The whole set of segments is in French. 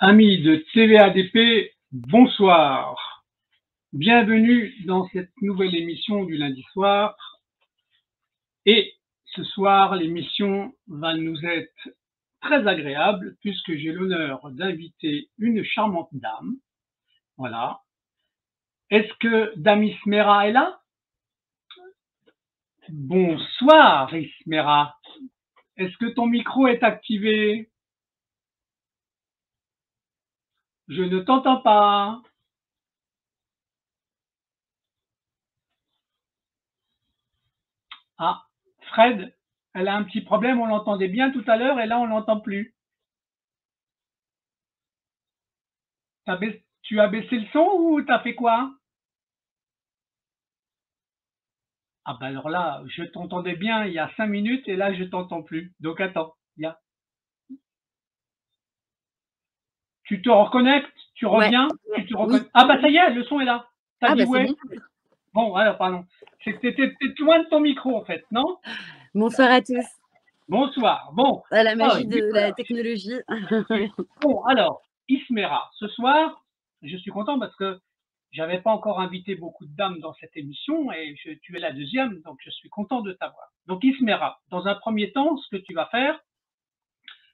Amis de TVADP, bonsoir. Bienvenue dans cette nouvelle émission du lundi soir. Et ce soir, l'émission va nous être très agréable puisque j'ai l'honneur d'inviter une charmante dame. Voilà. Est-ce que Dame Ismera est là? Bonsoir Ismera. Est-ce que ton micro est activé? Je ne t'entends pas. Ah, Fred, elle a un petit problème, on l'entendait bien tout à l'heure et là on l'entend plus. Tu as baissé le son ou t'as fait quoi? Ah ben alors là, je t'entendais bien il y a 5 minutes et là je t'entends plus. Donc attends, tu te reconnectes, tu Ouais, reviens, tu te oui. reconnectes. Ah bah ça y est, le son est là. T'as Ah dit bah c'est ouais. bon. Bon, alors pardon. T'es loin de ton micro en fait, non? Bonsoir à tous. Bonsoir. Bon, À la ah, magie de la technologie. bon alors, Ismera, ce soir, je suis content parce que j'avais pas encore invité beaucoup de dames dans cette émission et tu es la deuxième, donc je suis content de t'avoir. Donc Ismera, dans un premier temps, ce que tu vas faire,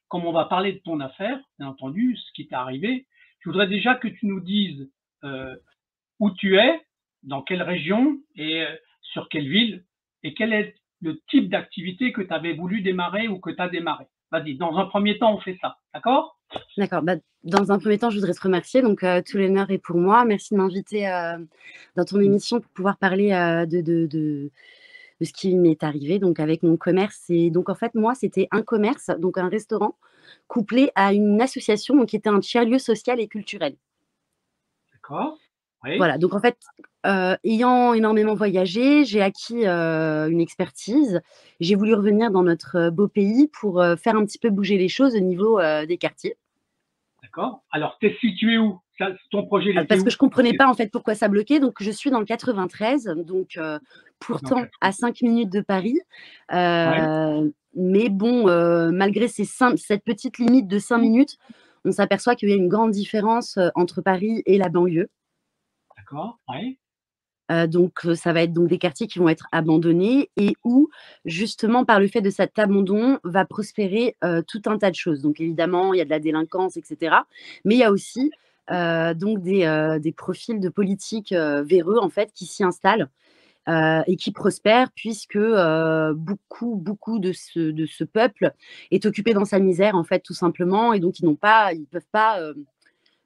comme on va parler de ton affaire, bien entendu, ce qui t'est arrivé, je voudrais déjà que tu nous dises euh, où tu es, dans quelle région et sur quelle ville, et quel est le type d'activité que tu avais voulu démarrer ou que tu as démarré. Vas-y, dans un premier temps, on fait ça, d'accord? D'accord. Bah, dans un premier temps, je voudrais te remercier. Donc, tout l'honneur est pour moi. Merci de m'inviter dans ton émission pour pouvoir parler de ce qui m'est arrivé donc avec mon commerce. Et donc, en fait, moi, c'était un commerce, donc un restaurant, couplé à une association donc, qui était un tiers-lieu social et culturel. D'accord? Oui, Voilà, donc en fait, ayant énormément voyagé, j'ai acquis, une expertise. J'ai voulu revenir dans notre, beau pays pour, faire un petit peu bouger les choses au niveau, des quartiers. d'accord. Alors, tu es situé où? Ton projet, il était Parce que où? je comprenais pas en fait pourquoi ça bloquait, donc je suis dans le 93, donc Dans pourtant quel à 5 minutes de Paris. Ouais, Mais bon, malgré cette petite limite de 5 minutes, on s'aperçoit qu'il y a une grande différence, entre Paris et la banlieue. d'accord, ouais, Donc ça va être donc des quartiers qui vont être abandonnés et où justement par le fait de cet abandon va prospérer, tout un tas de choses. Donc évidemment, il y a de la délinquance et cetera, mais il y a aussi, donc des profils de politiques, véreux en fait qui s'y installent, et qui prospèrent puisque, beaucoup de ce peuple est occupé dans sa misère en fait tout simplement et donc ils peuvent pas,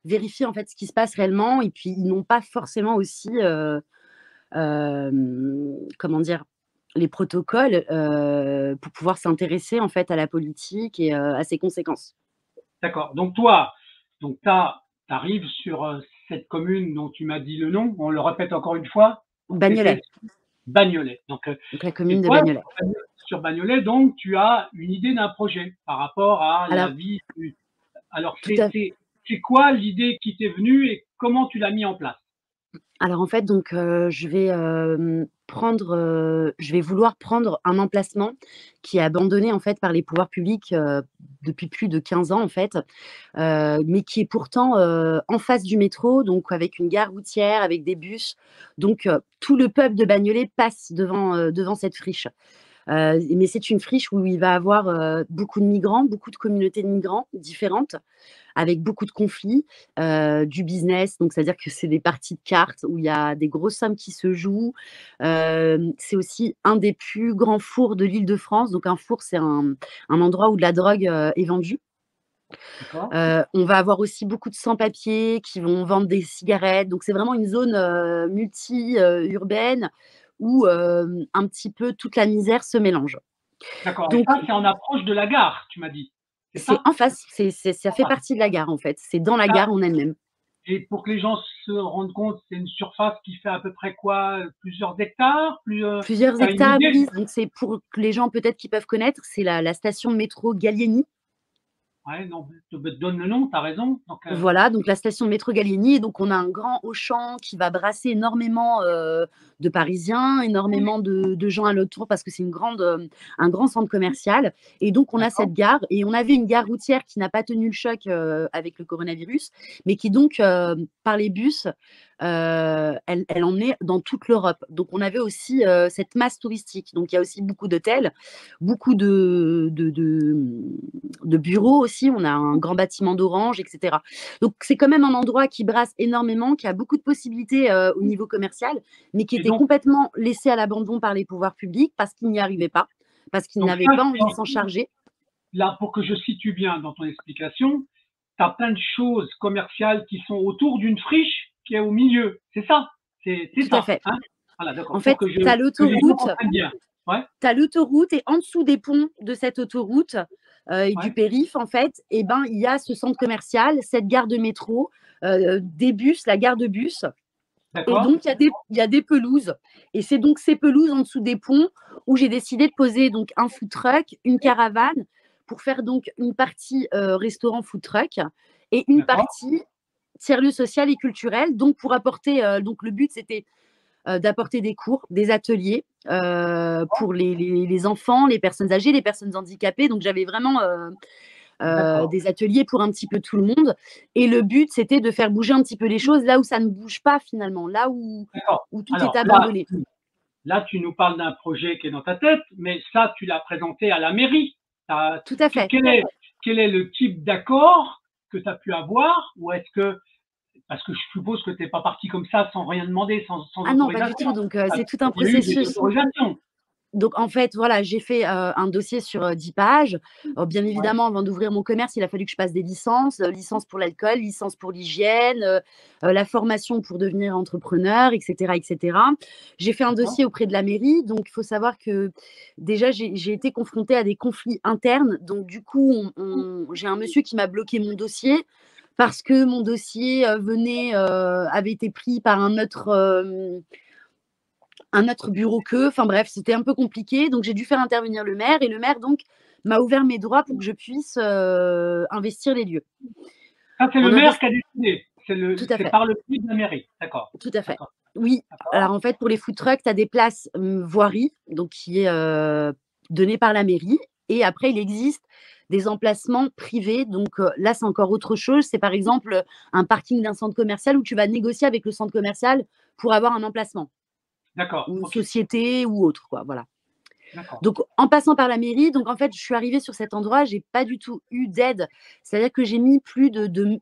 vérifier en fait ce qui se passe réellement et puis ils n'ont pas forcément aussi, comment dire? Les protocoles, pour pouvoir s'intéresser en fait à la politique et à ses conséquences. d'accord. Donc toi, donc tu arrives sur cette commune dont tu m'as dit le nom, on le répète encore une fois, c'était Bagnolet, Bagnolet. Donc, donc la et commune de toi, Bagnolet. sur Bagnolet, donc tu as une idée d'un projet par rapport à la Alors vie. Alors, tout à c'est quoi l'idée qui t'est venue et comment tu l'as mis en place? Alors en fait donc, je vais vouloir prendre un emplacement qui est abandonné en fait par les pouvoirs publics, depuis plus de 15 ans en fait, mais qui est pourtant, en face du métro, donc avec une gare routière, avec des bus. Donc, tout le peuple de Bagnolet passe devant cette friche. Mais c'est une friche où il va avoir, beaucoup de migrants, beaucoup de communautés de migrants différentes, avec beaucoup de conflits, du business, donc c'est-à-dire que c'est des parties de cartes où il y a des grosses sommes qui se jouent. C'est aussi un des plus grands fours de l'Île-de-France, donc un four, c'est un endroit où de la drogue, est vendue. D'accord? On va avoir aussi beaucoup de sans-papiers qui vont vendre des cigarettes, donc c'est vraiment une zone, urbaine où, un petit peu toute la misère se mélange. D'accord. Et Donc ça, c'est en approche de la gare, tu m'as dit. C'est c'est ça? en face, ça fait Enfin, partie de la gare, en fait. C'est dans la ça, gare en elle-même. et pour que les gens se rendent compte, c'est une surface qui fait à peu près quoi? Plusieurs hectares? Plusieurs T'as une hectares, idée? oui, donc c'est pour que les gens peut-être qui peuvent connaître, c'est la station de métro Gallieni. Ouais, non, je te donne le nom, tu as raison. Donc, Voilà, donc la station de métro Gallieni et donc on a un grand Auchan qui va brasser énormément, de Parisiens, énormément de gens à l'autour parce que c'est un grand centre commercial et donc on a d'accord, cette gare et on avait une gare routière qui n'a pas tenu le choc, avec le coronavirus, mais qui donc, par les bus, elle emmenait dans toute l'Europe. Donc on avait aussi, cette masse touristique. Donc il y a aussi beaucoup d'hôtels, beaucoup de bureaux aussi. On a un grand bâtiment d'Orange, et cetera. Donc c'est quand même un endroit qui brasse énormément, qui a beaucoup de possibilités, au niveau commercial, mais qui et était donc complètement laissé à l'abandon par les pouvoirs publics parce qu'ils n'y arrivaient pas, parce qu'ils donc n'avaient ça, pas envie de c'est s'en charger. là, pour que je situe bien dans ton explication, tu as plein de choses commerciales qui sont autour d'une friche qui est au milieu. C'est ça? C'est Tout à ça, fait. hein? Voilà, En d'accord, pour fait, tu as que les gens l'autoroute, comprennent bien. Ouais, tu as l'autoroute et en dessous des ponts de cette autoroute, et du ouais, périph', en fait, et ben, il y a ce centre commercial, cette gare de métro, des bus, la gare de bus. Et d'accord, donc, il y a des pelouses. Et c'est donc ces pelouses en dessous des ponts où j'ai décidé de poser donc un food truck, une caravane, pour faire donc une partie restaurant food truck et une d'accord, partie tiers-lieu social et culturel. Donc, pour apporter, donc le but, c'était d'apporter des cours, des ateliers pour les enfants, les personnes âgées, les personnes handicapées. Donc, j'avais vraiment d'accord, des ateliers pour un petit peu tout le monde. Et le but, c'était de faire bouger un petit peu les choses là où ça ne bouge pas finalement, là d'accord. où tout est Alors abandonné. là, tu nous parles d'un projet qui est dans ta tête, mais ça, tu l'as présenté à la mairie. Tout à fait. Quel est le type d'accord que tu as pu avoir? Ou est-ce que, parce que je suppose que tu n'es pas parti comme ça sans rien demander, sans Ah non, pas du autorisation. tout. Donc, Tu c'est tout un as eu des processus. autorisations. Donc, en fait, voilà, j'ai fait un dossier sur 10 pages. Bien Ouais, évidemment, avant d'ouvrir mon commerce, il a fallu que je passe des licences, licence pour l'alcool, licence pour l'hygiène, la formation pour devenir entrepreneur, etc., etc. J'ai fait un d'accord, dossier auprès de la mairie. Donc, il faut savoir que déjà, j'ai été confrontée à des conflits internes. Donc, du coup, j'ai un monsieur qui m'a bloqué mon dossier parce que mon dossier avait été pris par un autre bureau qu'eux. Enfin bref, c'était un peu compliqué. Donc j'ai dû faire intervenir le maire et le maire donc m'a ouvert mes droits pour que je puisse investir les lieux. ça, c'est le En maire qui invest... a décidé. Tout à C'est fait, par le biais de la mairie. D'accord, tout à fait. d'accord, Oui, alors d'accord, en fait pour les food trucks, tu as des places voirie, donc qui est donnée par la mairie. Et après, il existe des emplacements privés. Donc là, c'est encore autre chose. C'est par exemple un parking d'un centre commercial où tu vas négocier avec le centre commercial pour avoir un emplacement, d'accord, ou une ok, société ou autre, quoi. Voilà. d'accord, Donc, en passant par la mairie, donc en fait, je suis arrivée sur cet endroit, j'ai pas du tout eu d'aide. C'est-à-dire que j'ai mis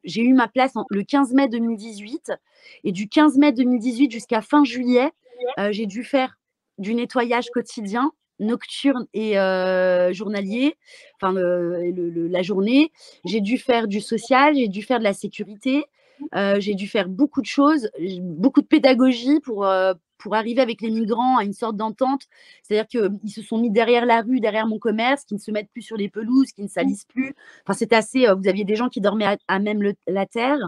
j'ai eu ma place le 15 mai 2018 et du 15 mai 2018 jusqu'à fin juillet, j'ai dû faire du nettoyage quotidien, nocturne et journalier, enfin la journée. J'ai dû faire du social, j'ai dû faire de la sécurité, j'ai dû faire beaucoup de choses, beaucoup de pédagogie pour arriver avec les migrants à une sorte d'entente. C'est-à-dire qu'ils se sont mis derrière la rue, derrière mon commerce, qui ne se mettent plus sur les pelouses, qui ne salissent plus. Enfin, c'était assez. Vous aviez des gens qui dormaient à même la terre,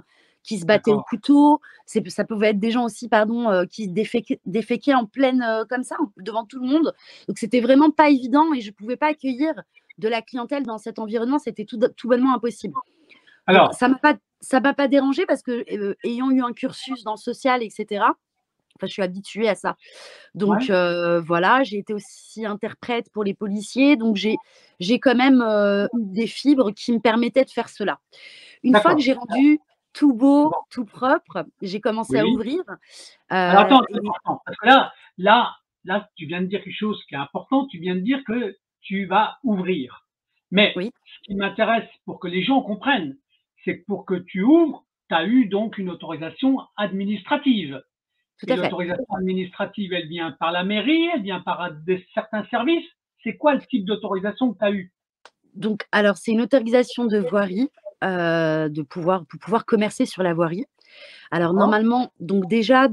qui se battaient au d'accord. couteau. Ça pouvait être des gens aussi, pardon, qui déféquaient en pleine, comme ça, devant tout le monde. Donc, c'était vraiment pas évident et je ne pouvais pas accueillir de la clientèle dans cet environnement. C'était tout bonnement impossible. Donc, Alors, ça m'a pas dérangé parce que, ayant eu un cursus dans le social, etc., enfin, je suis habituée à ça. Donc ouais, voilà, j'ai été aussi interprète pour les policiers, donc j'ai quand même des fibres qui me permettaient de faire cela. Une fois que d'accord. j'ai rendu tout beau, Bon, tout propre, j'ai commencé à oui. ouvrir. Alors attends, c'est Et important, parce que là, tu viens de dire quelque chose qui est important. Tu viens de dire que tu vas ouvrir. Mais oui, ce qui m'intéresse pour que les gens comprennent, c'est que pour que tu ouvres, tu as eu donc une autorisation administrative. tout Et à fait. l'autorisation administrative, elle vient par la mairie, elle vient par certains services. C'est quoi le type d'autorisation que tu as eu? Donc alors c'est une autorisation de voirie, pour pouvoir commercer sur la voirie. Alors D'accord? normalement, donc déjà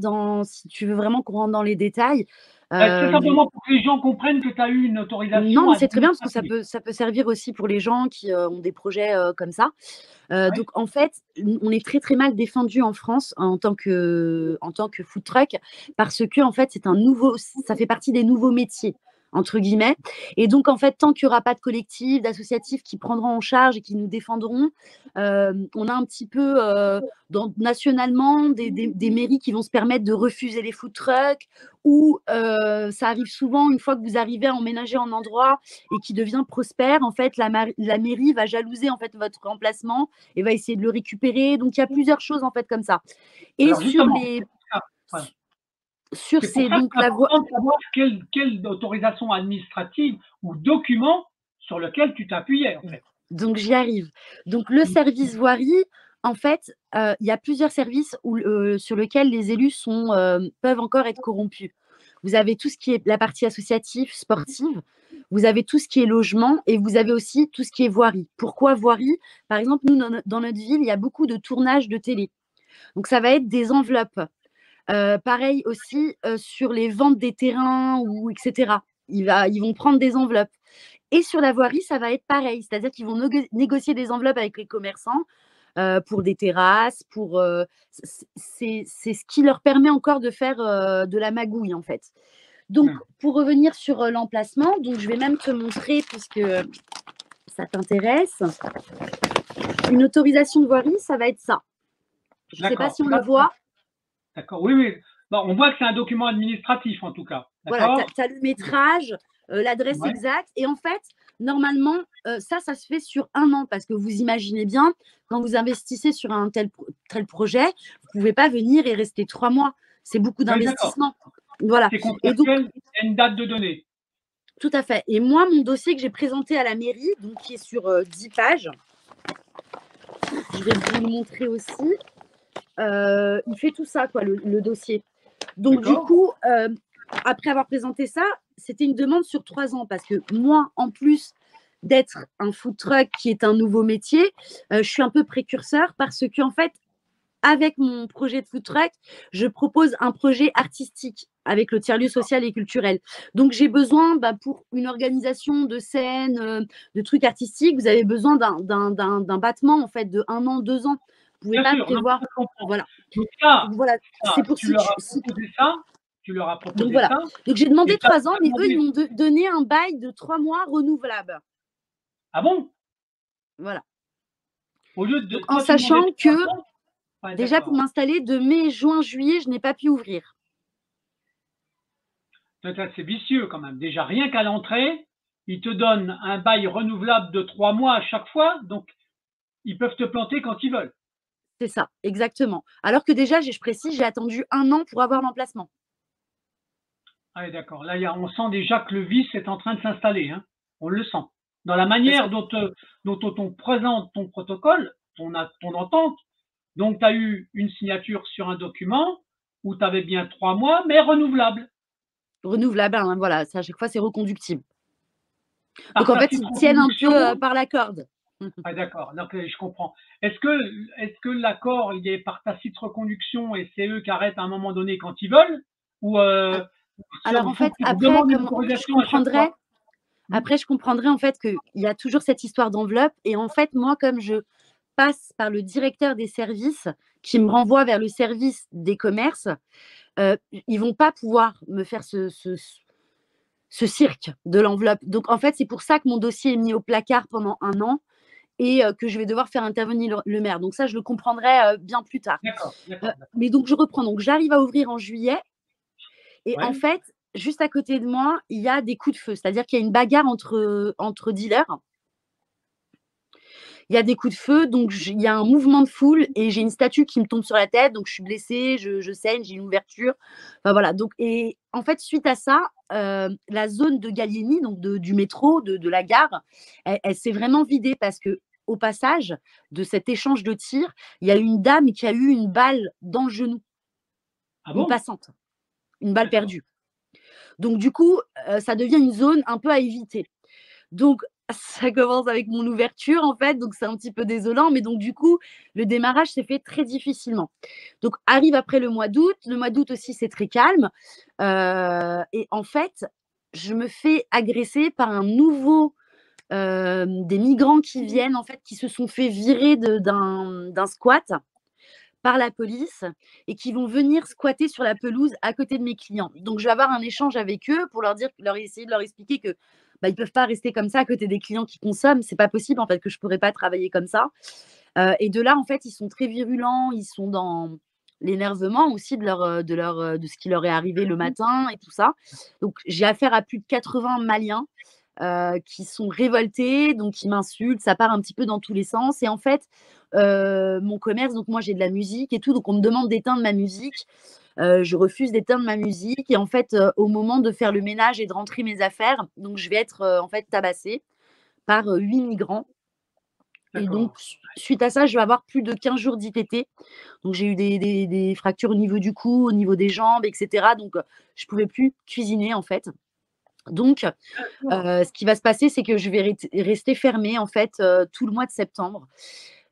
si tu veux vraiment qu'on rentre dans les détails, C'est hem simplement pour que les gens comprennent que tu as eu une non, autorisation mais c'est très bien parce que administrative. ça peut servir aussi pour les gens qui, ont des projets, comme ça. Ouais, Donc en fait, on est très, très mal défendu en France en tant que food truck parce que en fait, ça fait partie des nouveaux métiers. entre guillemets. Et donc, en fait, tant qu'il n'y aura pas de collectif, d'associatifs qui prendront en charge et qui nous défendront, on a un petit peu nationalement des mairies qui vont se permettre de refuser les food trucks, ou ça arrive souvent, une fois que vous arrivez à emménager en endroit et qui devient prospère, en fait, la mairie va jalouser en fait votre emplacement et va essayer de le récupérer. Donc, il y a plusieurs choses en fait comme ça. Et Alors sur justement, les... ouais. Sur C'est pour ces, ça que donc c'est la voie... important de savoir quelle autorisation administrative ou document sur lequel tu t'appuyais, en fait. Donc, j'y arrive. Donc, le service voirie, en fait, il y a plusieurs services sur lesquels les élus peuvent encore être corrompus. Vous avez tout ce qui est la partie associative, sportive, vous avez tout ce qui est logement et vous avez aussi tout ce qui est voirie. Pourquoi voirie? Par exemple, nous, dans notre ville, il y a beaucoup de tournages de télé. Donc, ça va être des enveloppes. Pareil aussi sur les ventes des terrains, ou etc. Ils vont prendre des enveloppes. Et sur la voirie, ça va être pareil. C'est-à-dire qu'ils vont négocier des enveloppes avec les commerçants pour des terrasses. C'est ce qui leur permet encore de faire de la magouille, en fait. Donc, pour revenir sur l'emplacement, donc je vais même te montrer, puisque ça t'intéresse. Une autorisation de voirie, ça va être ça. Je ne sais pas si on le voit. D'accord, oui, oui. Bon, on voit que c'est un document administratif, en tout cas. Voilà, tu as le métrage, l'adresse exacte. Et en fait, normalement, ça se fait sur 1 an, parce que vous imaginez bien, quand vous investissez sur un tel projet, vous ne pouvez pas venir et rester 3 mois. C'est beaucoup d'investissement. Voilà. C'est contractuel, il y a une date de donnée. Tout à fait. Et moi, mon dossier que j'ai présenté à la mairie, donc qui est sur 10 pages, je vais vous le montrer aussi. Il fait tout ça, quoi, le dossier. Donc, du coup, après avoir présenté ça, c'était une demande sur 3 ans, parce que moi, en plus d'être un food truck qui est un nouveau métier, je suis un peu précurseur, parce que, en fait, avec mon projet de food truck, je propose un projet artistique avec le tiers-lieu social et culturel. Donc, j'ai besoin, pour une organisation de scène, de trucs artistiques, vous avez besoin d'un battement, en fait, de 1 an, 2 ans. Vous ne pouvez pas prévoir. Voilà. Donc ça, c'est pour tu leur as proposé ça. Tu leur as proposé ça. Donc, j'ai demandé 3 ans, mais eux, ils m'ont donné un bail de 3 mois renouvelable. Ah bon? Voilà. Au lieu de, donc, en sachant que, déjà, pour m'installer, de mai, juin, juillet, je n'ai pas pu ouvrir. C'est vicieux quand même. Déjà, rien qu'à l'entrée, ils te donnent un bail renouvelable de 3 mois à chaque fois. Donc, ils peuvent te planter quand ils veulent. C'est ça, exactement. Alors que déjà, je précise, j'ai attendu 1 an pour avoir l'emplacement. Ah, d'accord. Là, on sent déjà que le vice est en train de s'installer. Hein. On le sent. Dans la manière dont on présente ton protocole, ton entente. Donc, tu as eu une signature sur un document où tu avais bien 3 mois, mais renouvelable. Renouvelable, hein, voilà. Ça, à chaque fois, c'est reconductive. Donc, en fait, ils tiennent un peu par la corde. Ah, d'accord, donc je comprends. Est-ce que l'accord il est par tacite reconduction et c'est eux qui arrêtent à un moment donné quand ils veulent, ou alors en fait après je comprendrais en fait qu'il y a toujours cette histoire d'enveloppe, et en fait moi, comme je passe par le directeur des services qui me renvoie vers le service des commerces, ils vont pas pouvoir me faire ce cirque de l'enveloppe. Donc en fait c'est pour ça que mon dossier est mis au placard pendant 1 an, et que je vais devoir faire intervenir le maire. Donc ça, je le comprendrai bien plus tard. D'accord. Mais donc, je reprends. Donc, j'arrive à ouvrir en juillet. Et en fait, juste à côté de moi, il y a des coups de feu. C'est-à-dire qu'il y a une bagarre entre dealers. Il y a des coups de feu. Donc, il y a un mouvement de foule et j'ai une statue qui me tombe sur la tête. Donc, je suis blessée, je saigne, j'ai une ouverture. Enfin, voilà. Donc, et en fait, suite à ça, la zone de Gallieni, donc du métro, de la gare, elle s'est vraiment vidée, parce que au passage de cet échange de tirs, il y a une dame qui a eu une balle dans le genou. Une passante. Une balle perdue. Donc, du coup, ça devient une zone un peu à éviter. Donc, ça commence avec mon ouverture, en fait. Donc, c'est un petit peu désolant. Mais donc, du coup, le démarrage s'est fait très difficilement. Donc, arrive après le mois d'août. Le mois d'août aussi, c'est très calme. Et en fait, je me fais agresser par un nouveau... des migrants qui viennent, en fait, qui se sont fait virer d'un squat, par la police et qui vont venir squatter sur la pelouse à côté de mes clients. Donc, je vais avoir un échange avec eux pour essayer de leur expliquer que bah, ils peuvent pas rester comme ça à côté des clients qui consomment. C'est pas possible en fait que je pourrais pas travailler comme ça. Et de là, en fait, ils sont très virulents. Ils sont dans l'énervement aussi de ce qui leur est arrivé le matin et tout ça. Donc, j'ai affaire à plus de 80 Maliens qui sont révoltés, donc qui m'insultent, ça part un petit peu dans tous les sens. Et en fait, mon commerce, donc moi j'ai de la musique et tout, donc on me demande d'éteindre ma musique. Je refuse d'éteindre ma musique et en fait, au moment de faire le ménage et de rentrer mes affaires, donc je vais être en fait tabassée par 8 migrants. Et donc, D'accord. suite à ça, je vais avoir plus de 15 jours d'ITT. Donc, j'ai eu des fractures au niveau du cou, au niveau des jambes, etc. Donc, je pouvais plus cuisiner en fait. Donc, D'accord. ce qui va se passer, c'est que je vais rester fermée, en fait, tout le mois de septembre.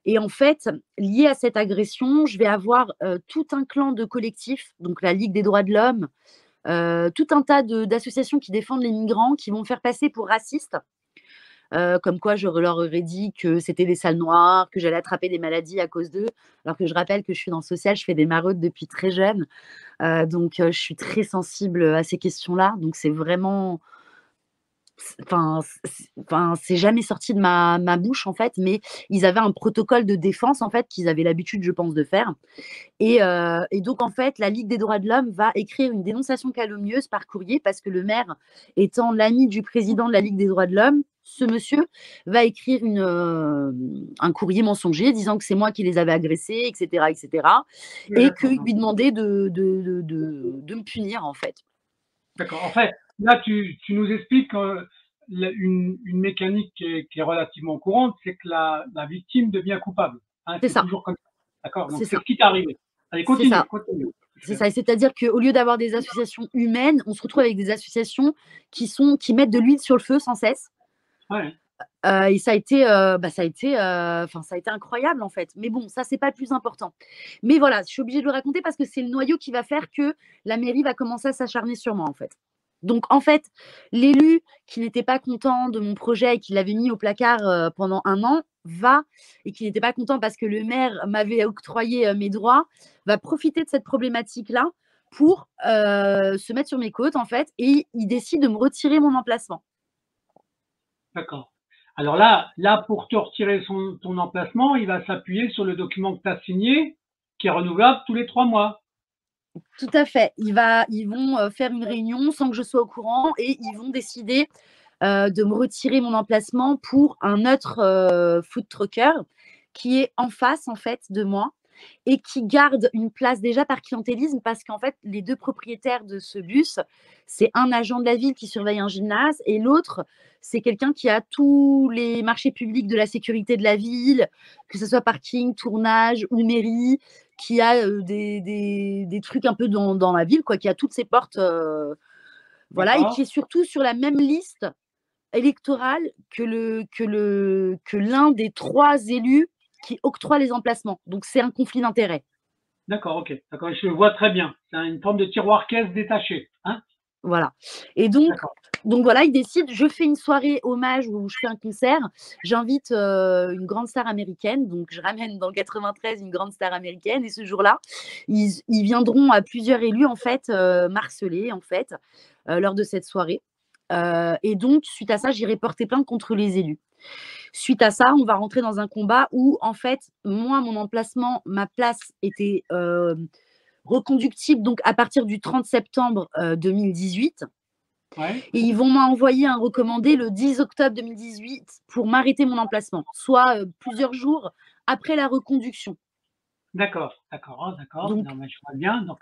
Et en fait, lié à cette agression, je vais avoir, tout un clan de collectifs, donc la Ligue des droits de l'homme, tout un tas d'associations qui défendent les migrants, qui vont me faire passer pour raciste. Comme quoi je leur aurais dit que c'était des salles noires, que j'allais attraper des maladies à cause d'eux. Alors que je rappelle que je suis dans le social, je fais des maraudes depuis très jeune. Donc je suis très sensible, à ces questions-là. Donc c'est vraiment c'est jamais sorti de ma bouche, en fait, mais ils avaient un protocole de défense, en fait, qu'ils avaient l'habitude, je pense, de faire. Et donc, en fait, la Ligue des droits de l'homme va écrire une dénonciation calomnieuse par courrier parce que le maire, étant l'ami du président de la Ligue des droits de l'homme, ce monsieur va écrire un courrier mensonger disant que c'est moi qui les avais agressés, etc., etc., Oui, et d'accord. qu'il lui demandait de me punir, en fait. D'accord. En fait, là, tu nous expliques une mécanique qui est relativement courante, c'est que la victime devient coupable. Hein, C'est c'est ça, toujours comme ça. D'accord. Donc, c'est c'est ça, ce qui t'est arrivé. Allez, c'est ça. continue, continue. C'est ça, et c'est-à-dire qu'au lieu d'avoir des associations humaines, on se retrouve avec des associations qui mettent de l'huile sur le feu sans cesse. Ouais, Et ça a été incroyable en fait. Mais bon, ça c'est pas le plus important. Mais voilà, je suis obligée de le raconter parce que c'est le noyau qui va faire que la mairie va commencer à s'acharner sur moi en fait. Donc en fait, l'élu qui n'était pas content de mon projet et qui l'avait mis au placard pendant un an va et qui n'était pas content parce que le maire m'avait octroyé mes droits, va profiter de cette problématique-là pour se mettre sur mes côtes en fait et il décide de me retirer mon emplacement. d'accord. Alors là, pour te retirer ton emplacement, il va s'appuyer sur le document que tu as signé, qui est renouvelable tous les 3 mois. Tout à fait. Ils vont faire une réunion sans que je sois au courant et ils vont décider de me retirer mon emplacement pour un autre food trucker qui est en face en fait de moi et qui garde une place déjà par clientélisme parce qu'en fait, les deux propriétaires de ce bus, c'est un agent de la ville qui surveille un gymnase et l'autre, c'est quelqu'un qui a tous les marchés publics de la sécurité de la ville, que ce soit parking, tournage ou mairie, qui a des trucs un peu dans la ville, quoi, qui a toutes ses portes, voilà, et D'accord? qui est surtout sur la même liste électorale que l'un des trois élus qui octroie les emplacements. Donc, c'est un conflit d'intérêts. D'accord, ok. D'accord, je le vois très bien. C'est une forme de tiroir-caisse détaché. Hein? Voilà. Et donc, D'accord. voilà, il décide, je fais une soirée hommage où je fais un concert. J'invite une grande star américaine. Donc, je ramène dans le 93 une grande star américaine. Et ce jour-là, ils viendront à plusieurs élus, en fait, m'harceler, en fait, lors de cette soirée. Et donc, suite à ça, j'irai porter plainte contre les élus. Suite à ça, on va rentrer dans un combat où, en fait, moi, mon emplacement, ma place était reconductible donc à partir du 30 septembre 2018. Ouais. Et ils vont m'envoyer un recommandé le 10 octobre 2018 pour m'arrêter mon emplacement, soit plusieurs jours après la reconduction. D'accord, d'accord, ah, d'accord. Donc, Non, mais je vois bien. Donc,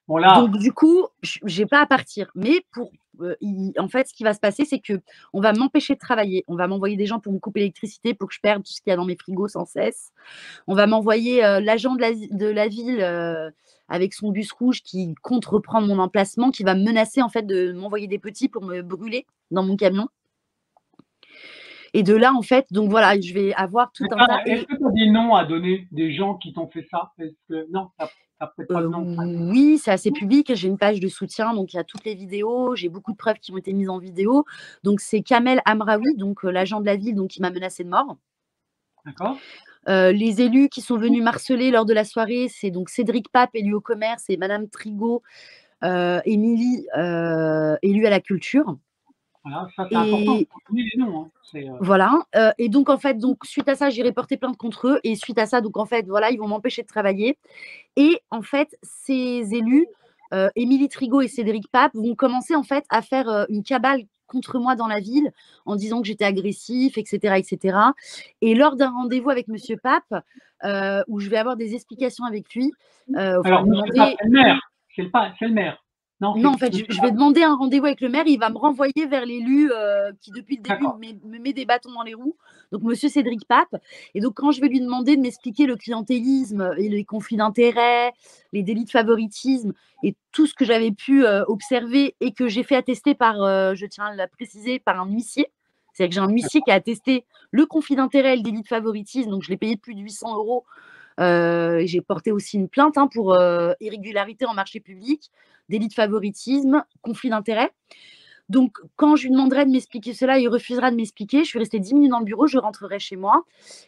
bon là, du coup, j'ai pas à partir. Mais en fait, ce qui va se passer, c'est que on va m'empêcher de travailler. On va m'envoyer des gens pour me couper l'électricité, pour que je perde tout ce qu'il y a dans mes frigos sans cesse. On va m'envoyer l'agent de la ville avec son bus rouge qui compte reprendre mon emplacement, qui va me menacer en fait de m'envoyer des petits pour me brûler dans mon camion. Et de là, en fait, donc voilà, je vais avoir tout un tas. est-ce Et que tu as des noms à donner des gens qui t'ont fait ça? Est-ce que non, tu as peut-être pas de nom. oui, c'est assez public. J'ai une page de soutien, donc il y a toutes les vidéos. J'ai beaucoup de preuves qui ont été mises en vidéo. Donc c'est Kamel Amraoui, donc l'agent de la ville, donc qui m'a menacé de mort. D'accord? Les élus qui sont venus m'harceler lors de la soirée, c'est donc Cédric Pape, élu au commerce, et Madame Trigot, Émilie, élue à la culture. Voilà, ça c'est important, Et on connaît les noms, hein. voilà, et donc en fait, donc suite à ça, j'irai porter plainte contre eux et suite à ça, donc en fait, voilà, ils vont m'empêcher de travailler et en fait, ces élus, Émilie Trigot et Cédric Pape vont commencer en fait à faire, une cabale contre moi dans la ville en disant que j'étais agressif et cetera et cetera et lors d'un rendez-vous avec monsieur Pape, où je vais avoir des explications avec lui, enfin Alors lui monsieur Pape, demander. c'est le maire, c'est le maire? Non, Non, c'est en fait, je monsieur je vais Pape, demander un rendez-vous avec le maire, il va me renvoyer vers l'élu, qui depuis le début d'accord. me met des bâtons dans les roues, donc monsieur Cédric Pape et donc quand je vais lui demander de m'expliquer le clientélisme et les conflits d'intérêts, les délits de favoritisme et tout ce que j'avais pu, observer et que j'ai fait attester par, je tiens à le préciser, par un huissier. C'est-à-dire que j'ai un huissier qui a attesté le conflit d'intérêts et le délit de favoritisme, donc je l'ai payé plus de 800 €. J'ai porté aussi une plainte hein, pour irrégularité en marché public, délit de favoritisme, conflit d'intérêts. Donc, quand je lui demanderai de m'expliquer cela, il refusera de m'expliquer. Je suis restée 10 minutes dans le bureau, je rentrerai chez moi.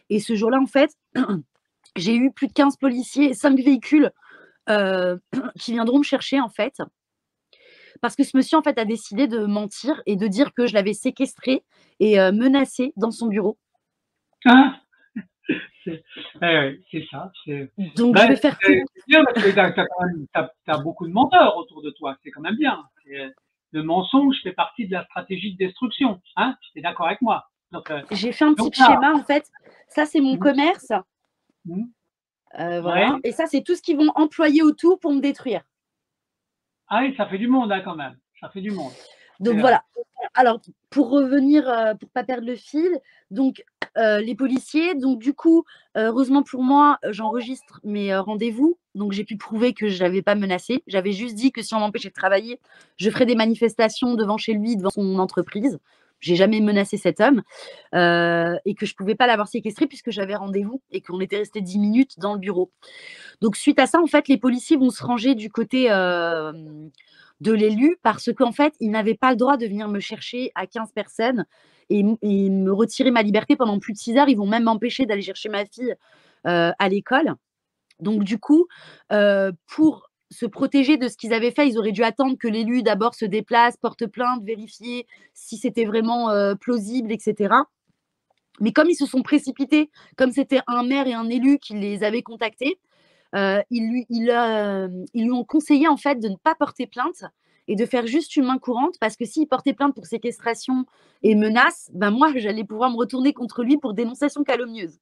Et ce jour-là, en fait, j'ai eu plus de 15 policiers et 5 véhicules qui viendront me chercher, en fait. Parce que ce monsieur, en fait, a décidé de mentir et de dire que je l'avais séquestré et menacé dans son bureau. Hein? C'est ouais, c'est ça, Donc, je bah, vais faire tout. c'est bien parce que tu as quand même tu beaucoup de menteurs autour de toi, c'est quand même bien. Le mensonge fait partie de la stratégie de destruction, hein? Tu es d'accord avec moi? J'ai fait un petit Donc là schéma, en fait. Ça, c'est mon mmh commerce. mh, Voilà. ouais. Et ça, c'est tout ce qu'ils vont employer autour pour me détruire. Ah oui, ça fait du monde, hein, quand même. Ça fait du monde. Donc C'est, voilà. Alors, pour revenir, pour pas perdre le fil, donc les policiers, donc du coup, heureusement pour moi, j'enregistre mes, rendez-vous, donc j'ai pu prouver que je l'avais pas menacé. J'avais juste dit que si on m'empêchait de travailler, je ferais des manifestations devant chez lui, devant son entreprise. J'ai jamais menacé cet homme, et que je pouvais pas l'avoir séquestré puisque j'avais rendez-vous et qu'on était resté 10 minutes dans le bureau. Donc suite à ça, en fait, les policiers vont se ranger du côté, de l'élu parce qu'en fait, ils n'avaient pas le droit de venir me chercher à 15 personnes et me retirer ma liberté pendant plus de 6 heures. Ils vont même m'empêcher d'aller chercher ma fille, à l'école. Donc du coup, pour se protéger de ce qu'ils avaient fait, ils auraient dû attendre que l'élu d'abord se déplace, porte plainte, vérifier si c'était vraiment, plausible et cetera. Mais comme ils se sont précipités, comme c'était un maire et un élu qui les avaient contactés, ils lui ont conseillé en fait de ne pas porter plainte et de faire juste une main courante parce que s'il portait plainte pour séquestration et menace, ben moi j'allais pouvoir me retourner contre lui pour dénonciation calomnieuse.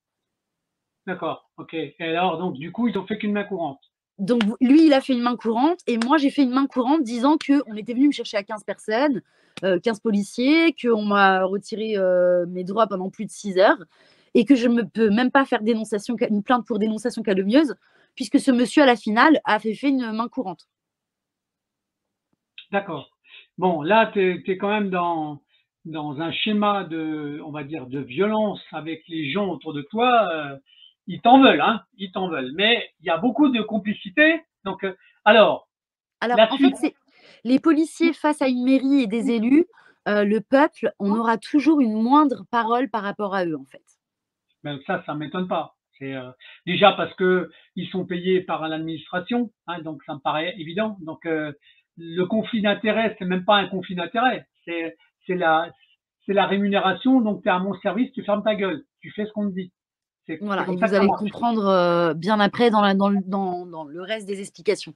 d'accord, OK. Et alors donc du coup, ils ont fait qu'une main courante? Donc lui, il a fait une main courante et moi j'ai fait une main courante disant qu'on était venu me chercher à 15 personnes, 15 policiers, qu'on m'a retiré mes droits pendant plus de 6 heures et que je ne peux même pas faire une plainte pour dénonciation calomnieuse puisque ce monsieur à la finale a fait une main courante. D'accord. Bon, là, tu es quand même dans un schéma de, on va dire, de violence avec les gens autour de toi. Ils t'en veulent, hein, ils t'en veulent. Mais il y a beaucoup de complicité. Donc, alors, Alors, la en fait, suite, c'est les policiers face à une mairie et des élus, le peuple, on aura toujours une moindre parole par rapport à eux, en fait. ben ça m'étonne pas. C'est déjà parce que ils sont payés par l'administration, hein, donc ça me paraît évident. Donc, le conflit d'intérêts, c'est même pas un conflit d'intérêts, c'est la c'est la rémunération. Donc, tu es à mon service, tu fermes ta gueule, tu fais ce qu'on te dit. C'est Voilà et comme ça vous que ça allez le marche. comprendre, bien après dans le reste des explications.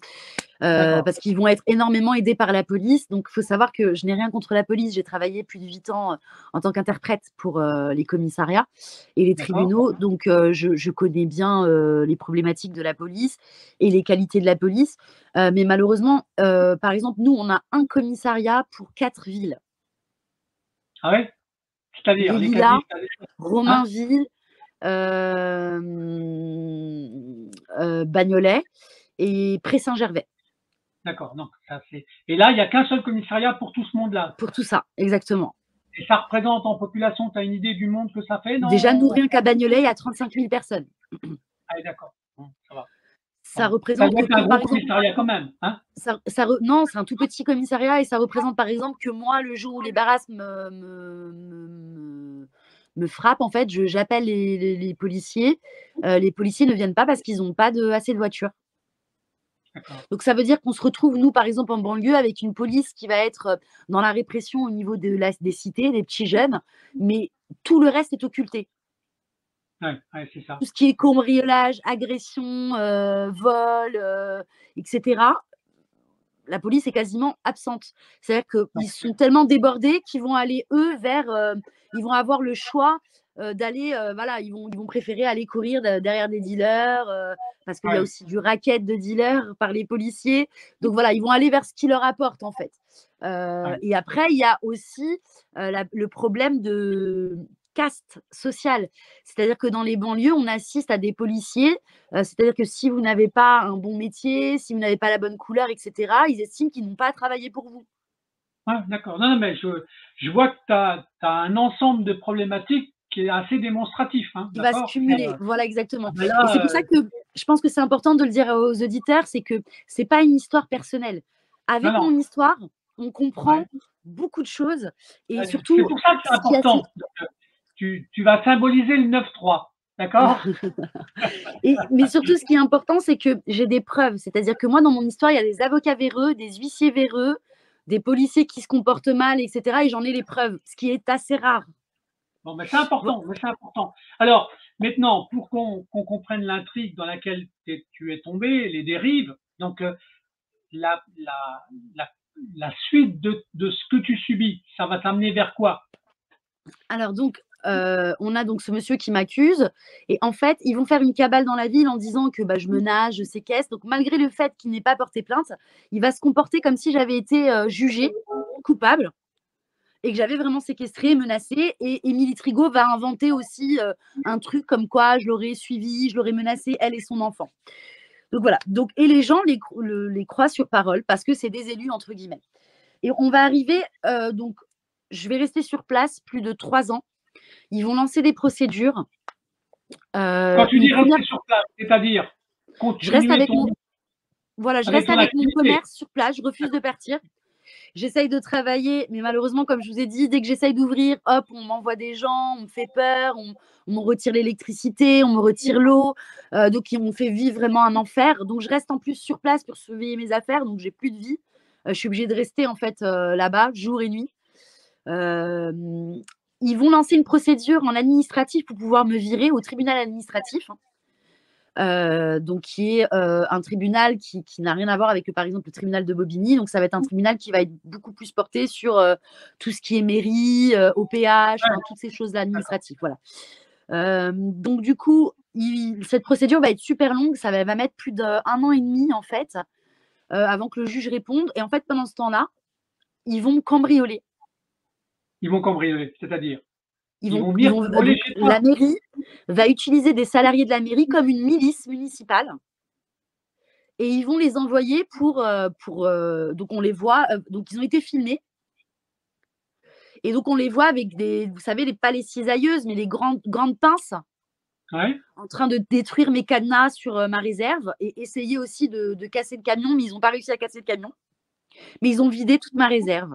D'accord, Parce qu'ils vont être énormément aidés par la police. Donc il faut savoir que je n'ai rien contre la police. J'ai travaillé plus de 8 ans, en tant qu'interprète pour, les commissariats et les d'accord, tribunaux. Donc je connais bien, les problématiques de la police et les qualités de la police. Mais malheureusement, par exemple, nous, on a un commissariat pour 4 villes. ah ouais? C'est-à-dire Les les 4 Lilas, villes, c'est-à-dire? Hein? Romainville, Bagnolet et Pré-Saint-Gervais. D'accord, donc ça c'est et là, il y a qu'un seul commissariat pour tout ce monde-là? Pour tout ça, exactement. Et ça représente en population, tu as une idée du monde que ça fait Déjà, nous, dans rien qu'à Bagnolet, il y a 35 000 personnes. ah oui, d'accord, bon, ça va. Ça Bon, ça représente doit être un par gros exemple, commissariat quand même, hein? non, c'est un tout petit commissariat et ça représente par exemple que moi, le jour où les barrasses me frappe, en fait, j'appelle les policiers. Les policiers ne viennent pas parce qu'ils n'ont pas assez de voitures. D'accord. Donc ça veut dire qu'on se retrouve, nous, par exemple, en banlieue, avec une police qui va être dans la répression au niveau des cités, des petits jeunes, mais tout le reste est occulté. Ouais, ouais, c'est ça. Tout ce qui est cambriolage, agression, vol, etc., la police est quasiment absente. C'est-à-dire qu'ils sont tellement débordés qu'ils vont aller, eux, ils vont avoir le choix d'aller, voilà, ils vont préférer aller courir derrière des dealers, parce qu'il y a Ouais, aussi du racket de dealers par les policiers. Donc voilà, ils vont aller vers ce qui leur apporte, en fait. ouais. Et après, il y a aussi le problème de caste sociale. C'est-à-dire que dans les banlieues, on assiste à des policiers, c'est-à-dire que si vous n'avez pas un bon métier, si vous n'avez pas la bonne couleur, etc., ils estiment qu'ils n'ont pas à travailler pour vous. Ah, d'accord. Non, non, mais je vois que tu as un ensemble de problématiques qui est assez démonstratif, hein, Qui va se d'accord? Mais, cumuler, voilà ah exactement. ben Et c'est là, pour ça que je pense que c'est important de le dire aux auditeurs, c'est que c'est pas une histoire personnelle. non, Avec non, mon histoire, on comprend ouais. beaucoup de choses et C'est surtout, pour ça que c'est ce qui est assez important. Donc, tu vas symboliser le 9-3, d'accord? mais surtout, ce qui est important, c'est que j'ai des preuves. C'est-à-dire que moi, dans mon histoire, il y a des avocats véreux, des huissiers véreux, des policiers qui se comportent mal, etc. Et j'en ai les preuves, ce qui est assez rare. Bon, mais c'est important, mais c'est important. Alors, maintenant, pour qu'on comprenne l'intrigue dans laquelle tu es tombé, les dérives, donc la, la, la, la suite de ce que tu subis, ça va t'amener vers quoi? Alors donc, on a donc ce monsieur qui m'accuse et en fait, ils vont faire une cabale dans la ville en disant que, bah, je menace, je séquestre. Donc malgré le fait qu'il n'ait pas porté plainte, il va se comporter comme si j'avais été, jugée coupable et que j'avais vraiment séquestré, menacé. Et Émilie Trigot va inventer aussi, un truc comme quoi je l'aurais suivie, je l'aurais menacée, elle et son enfant. Donc voilà, donc et les gens les croient sur parole parce que c'est des «élus» entre guillemets et on va arriver, donc je vais rester sur place plus de 3 ans. Ils vont lancer des procédures. Quand tu Une dis première, rester sur place, c'est-à-dire je reste continuer avec mon, voilà, je avec reste ton avec mon activité. commerce sur place, je refuse de partir. J'essaye de travailler, mais malheureusement, comme je vous ai dit, dès que j'essaye d'ouvrir, hop, on m'envoie des gens, on me fait peur, on me retire l'électricité, on me retire l'eau, donc ils m'ont fait vivre vraiment un enfer. Donc je reste en plus sur place pour surveiller mes affaires, donc j'ai plus de vie. Je suis obligée de rester en fait là-bas jour et nuit. Euh, Ils vont lancer une procédure en administratif pour pouvoir me virer au tribunal administratif, hein. Donc qui est un tribunal qui n'a rien à voir avec, par exemple, le tribunal de Bobigny. Donc ça va être un tribunal qui va être beaucoup plus porté sur tout ce qui est mairie, OPH, Ouais, enfin toutes ces choses-là d'accord. administratives. Voilà. Donc du coup, cette procédure va être super longue. Ça va mettre plus d'1 an et demi en fait avant que le juge réponde. Et en fait, pendant ce temps-là, ils vont me cambrioler. Ils vont cambrioler, c'est-à-dire, Ils ils vont, vont ils venir vont te voler donc chez toi. la mairie va utiliser des salariés de la mairie comme une milice municipale. Et ils vont les envoyer donc on les voit, donc ils ont été filmés et donc on les voit avec vous savez, pas les cisailleuses, mais les grandes pinces Ouais, en train de détruire mes cadenas sur ma réserve et essayer aussi de casser le camion, mais ils n'ont pas réussi à casser le camion. Mais ils ont vidé toute ma réserve.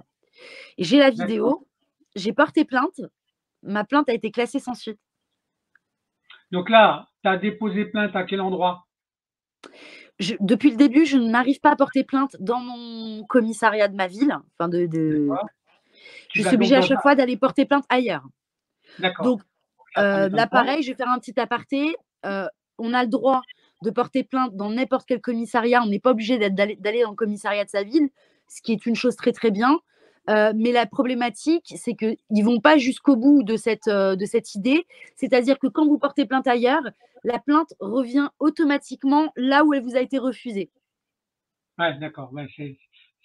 Et j'ai la d'accord. vidéo, j'ai porté plainte, ma plainte a été classée sans suite. Donc là, tu as déposé plainte à quel endroit? Depuis le début, je n'arrive pas à porter plainte dans mon commissariat de ma ville. Enfin D'accord. Tu je vas suis donc obligée à dans un chaque fois d'aller porter plainte ailleurs. d'accord. Donc, Ça ne là, m'étonne pas. pareil, je vais faire un petit aparté. On a le droit de porter plainte dans n'importe quel commissariat. On n'est pas obligé d'aller dans le commissariat de sa ville, ce qui est une chose très, très bien. Mais la problématique, c'est qu'ils ne vont pas jusqu'au bout de cette idée. C'est-à-dire que quand vous portez plainte ailleurs, la plainte revient automatiquement là où elle vous a été refusée, Ouais, d'accord. Ouais,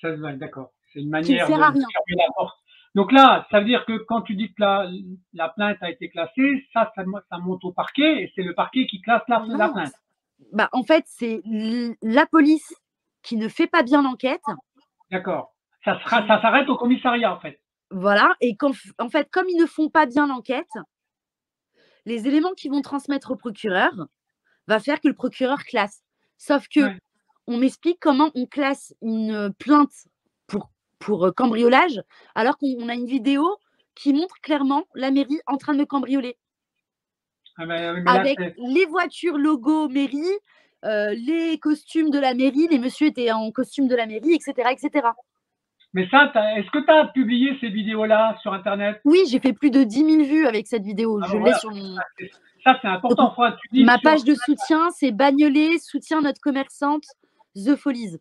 ça, ouais, d'accord. C'est une ce qui ne manière sert à de rien. fermer la porte. Donc là, ça veut dire que quand tu dis que la plainte a été classée, ça monte au parquet et c'est le parquet qui classe la Non, plainte. bah, en fait, c'est la police qui ne fait pas bien l'enquête, D'accord. qui Ça s'arrête au commissariat, en fait. voilà, et en fait, comme ils ne font pas bien l'enquête, les éléments qu'ils vont transmettre au procureur va faire que le procureur classe. Sauf que Ouais. on m'explique comment on classe une plainte pour cambriolage alors qu'on a une vidéo qui montre clairement la mairie en train de me cambrioler. Ah ben, oui, mais là, Avec les voitures logo mairie, les costumes de la mairie, les messieurs étaient en costume de la mairie, etc., etc. mais ça, est-ce que tu as publié ces vidéos-là sur Internet? Oui, j'ai fait plus de 10 000 vues avec cette vidéo. Ah Je ben l'ai voilà, sur mon. ça c'est Donc, important. Enfin, tu dis ma sur. page de soutien, c'est Bagnolet, soutien notre commerçante, The Folies.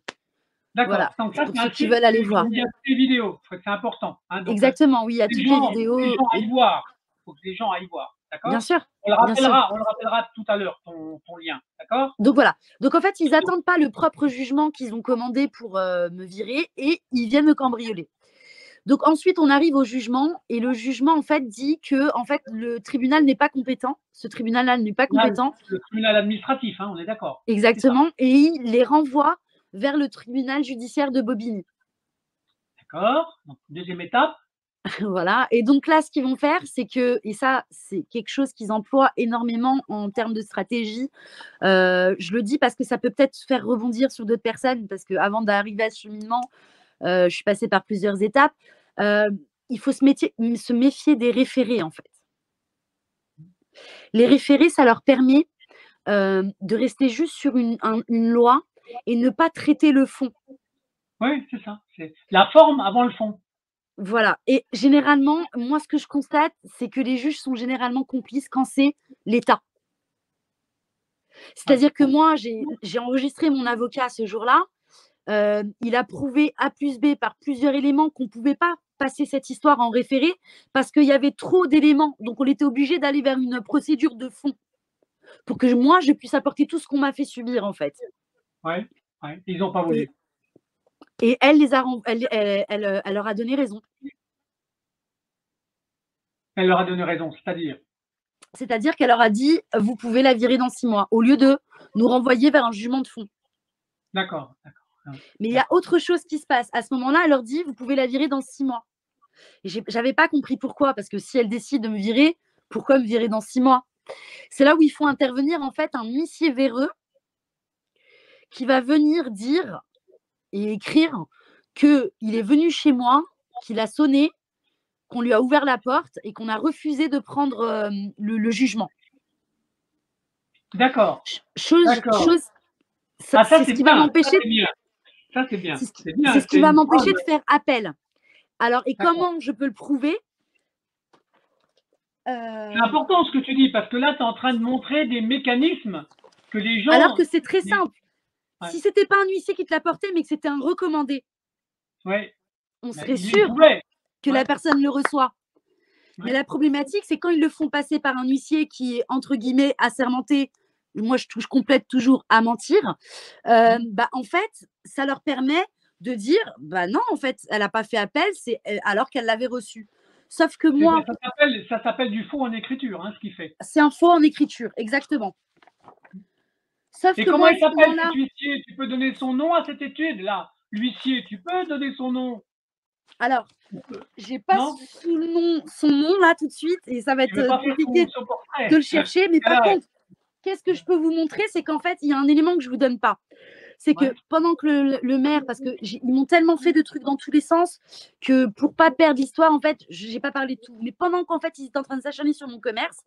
D'accord. Voilà, Donc ça, pour c'est un ceux qui site veulent aller où voir. il y a toutes les vidéos. C'est important. Hein, donc, Exactement, oui, il y a toutes les les vidéos. gens aillent voir. Il faut que les gens aillent voir. Bien D'accord? sûr, bien sûr. On le rappellera tout à l'heure, ton lien. D'accord? Donc voilà. Donc en fait, ils n'attendent pas le propre jugement qu'ils ont commandé pour me virer et ils viennent me cambrioler. Donc ensuite, on arrive au jugement et le jugement en fait dit que en fait le tribunal n'est pas compétent. Ce tribunal-là n'est pas Là, compétent. le tribunal administratif, hein, on est d'accord. C'est ça. Exactement. Et il les renvoie vers le tribunal judiciaire de Bobigny. D'accord? Donc, deuxième étape. Voilà. Et donc là, ce qu'ils vont faire, c'est que, et ça, c'est quelque chose qu'ils emploient énormément en termes de stratégie. Je le dis parce que ça peut peut-être faire rebondir sur d'autres personnes, parce qu'avant d'arriver à ce cheminement, je suis passée par plusieurs étapes. Il faut se méfier des référés, en fait. Les référés, ça leur permet de rester juste sur une loi et ne pas traiter le fond. Oui, c'est ça. C'est la forme avant le fond. Voilà. Et généralement, moi, ce que je constate, c'est que les juges sont généralement complices quand c'est l'État. C'est-à-dire que moi, j'ai enregistré mon avocat ce jour-là. Il a prouvé A plus B par plusieurs éléments qu'on ne pouvait pas passer cette histoire en référé parce qu'il y avait trop d'éléments. Donc, on était obligé d'aller vers une procédure de fond pour que moi, je puisse apporter tout ce qu'on m'a fait subir, en fait. Ouais, ouais. Ils n'ont pas Et, voulu. et elle leur a donné raison. Elle leur a donné raison, c'est-à-dire. C'est-à-dire qu'elle leur a dit, vous pouvez la virer dans 6 mois, au lieu de nous renvoyer vers un jugement de fond. D'accord, d'accord. Mais il y a autre chose qui se passe. À ce moment-là, elle leur dit, vous pouvez la virer dans 6 mois. Et j'avais pas compris pourquoi, parce que si elle décide de me virer, pourquoi me virer dans 6 mois? C'est là où il faut intervenir en fait un huissier véreux qui va venir dire et écrire qu'il est venu chez moi, qu'il a sonné, qu'on lui a ouvert la porte et qu'on a refusé de prendre le jugement. D'accord, Chose, d'accord. c'est Ah, ça, ce c'est qui va bien. Ça, m'empêcher. c'est bien. Ça, c'est bien. C'est C'est bien. ce qui C'est va une m'empêcher preuve. de faire appel. Alors, et D'accord. comment je peux le prouver? C'est important ce que tu dis, parce que là, tu es en train de montrer des mécanismes que les Alors gens. que c'est très simple. Ouais, Si c'était pas un huissier qui te l'apportait, mais que c'était un recommandé, ouais. on Mais serait ils sûr pouvaient. que Ouais, la personne le reçoit. Mais ouais. la problématique, c'est quand ils le font passer par un huissier qui est, entre guillemets, assermenté, moi je complète toujours à mentir, bah, en fait, ça leur permet de dire, bah non, en fait, elle n'a pas fait appel, alors qu'elle l'avait reçu. Sauf que moi, Ça s'appelle du faux en écriture, hein, ce qu'il fait. c'est un faux en écriture, exactement. Sauf Et que comment moi, à il ce s'appelle moment-là, cet huissier? Tu peux donner son nom à cette étude-là? L'huissier, tu peux donner son nom? alors, j'ai pas Non? son nom là tout de suite, et ça va Tu être veux pas faire compliqué son de portrait? le chercher, mais par contre, qu'est-ce que je peux vous montrer? C'est qu'en fait, il y a un élément que je ne vous donne pas. C'est que Ouais. pendant que le maire, parce qu'ils m'ont tellement fait de trucs dans tous les sens que pour pas perdre l'histoire, en fait, j'ai pas parlé de tout. Mais pendant qu'en fait, ils étaient en train de s'acharner sur mon commerce,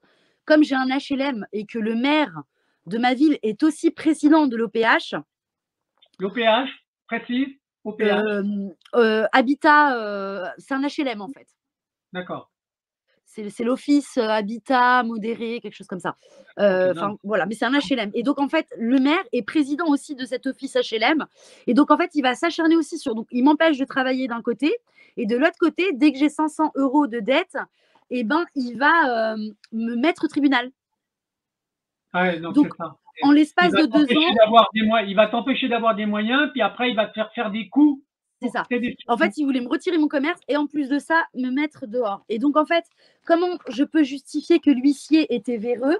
comme j'ai un HLM et que le maire de ma ville est aussi président de l'OPH, L'OPH, précise, OPH. Habitat, c'est un HLM en fait. D'accord. C'est l'office habitat modéré, quelque chose comme ça. Enfin, voilà, mais c'est un HLM. Et donc, en fait, le maire est président aussi de cet office HLM. Et donc, en fait, il va s'acharner aussi sur. Donc, il m'empêche de travailler d'un côté. Et de l'autre côté, dès que j'ai 500 € de dette, eh ben, il va me mettre au tribunal. Ouais, donc Donc, c'est ça. en l'espace de 2 ans, Il va t'empêcher d'avoir des moyens, puis après, il va te faire faire des coups c'est pour ça. que tu aies des En fait, il voulait me retirer mon commerce et en plus de ça, me mettre dehors. Et donc, en fait, comment je peux justifier que l'huissier était véreux?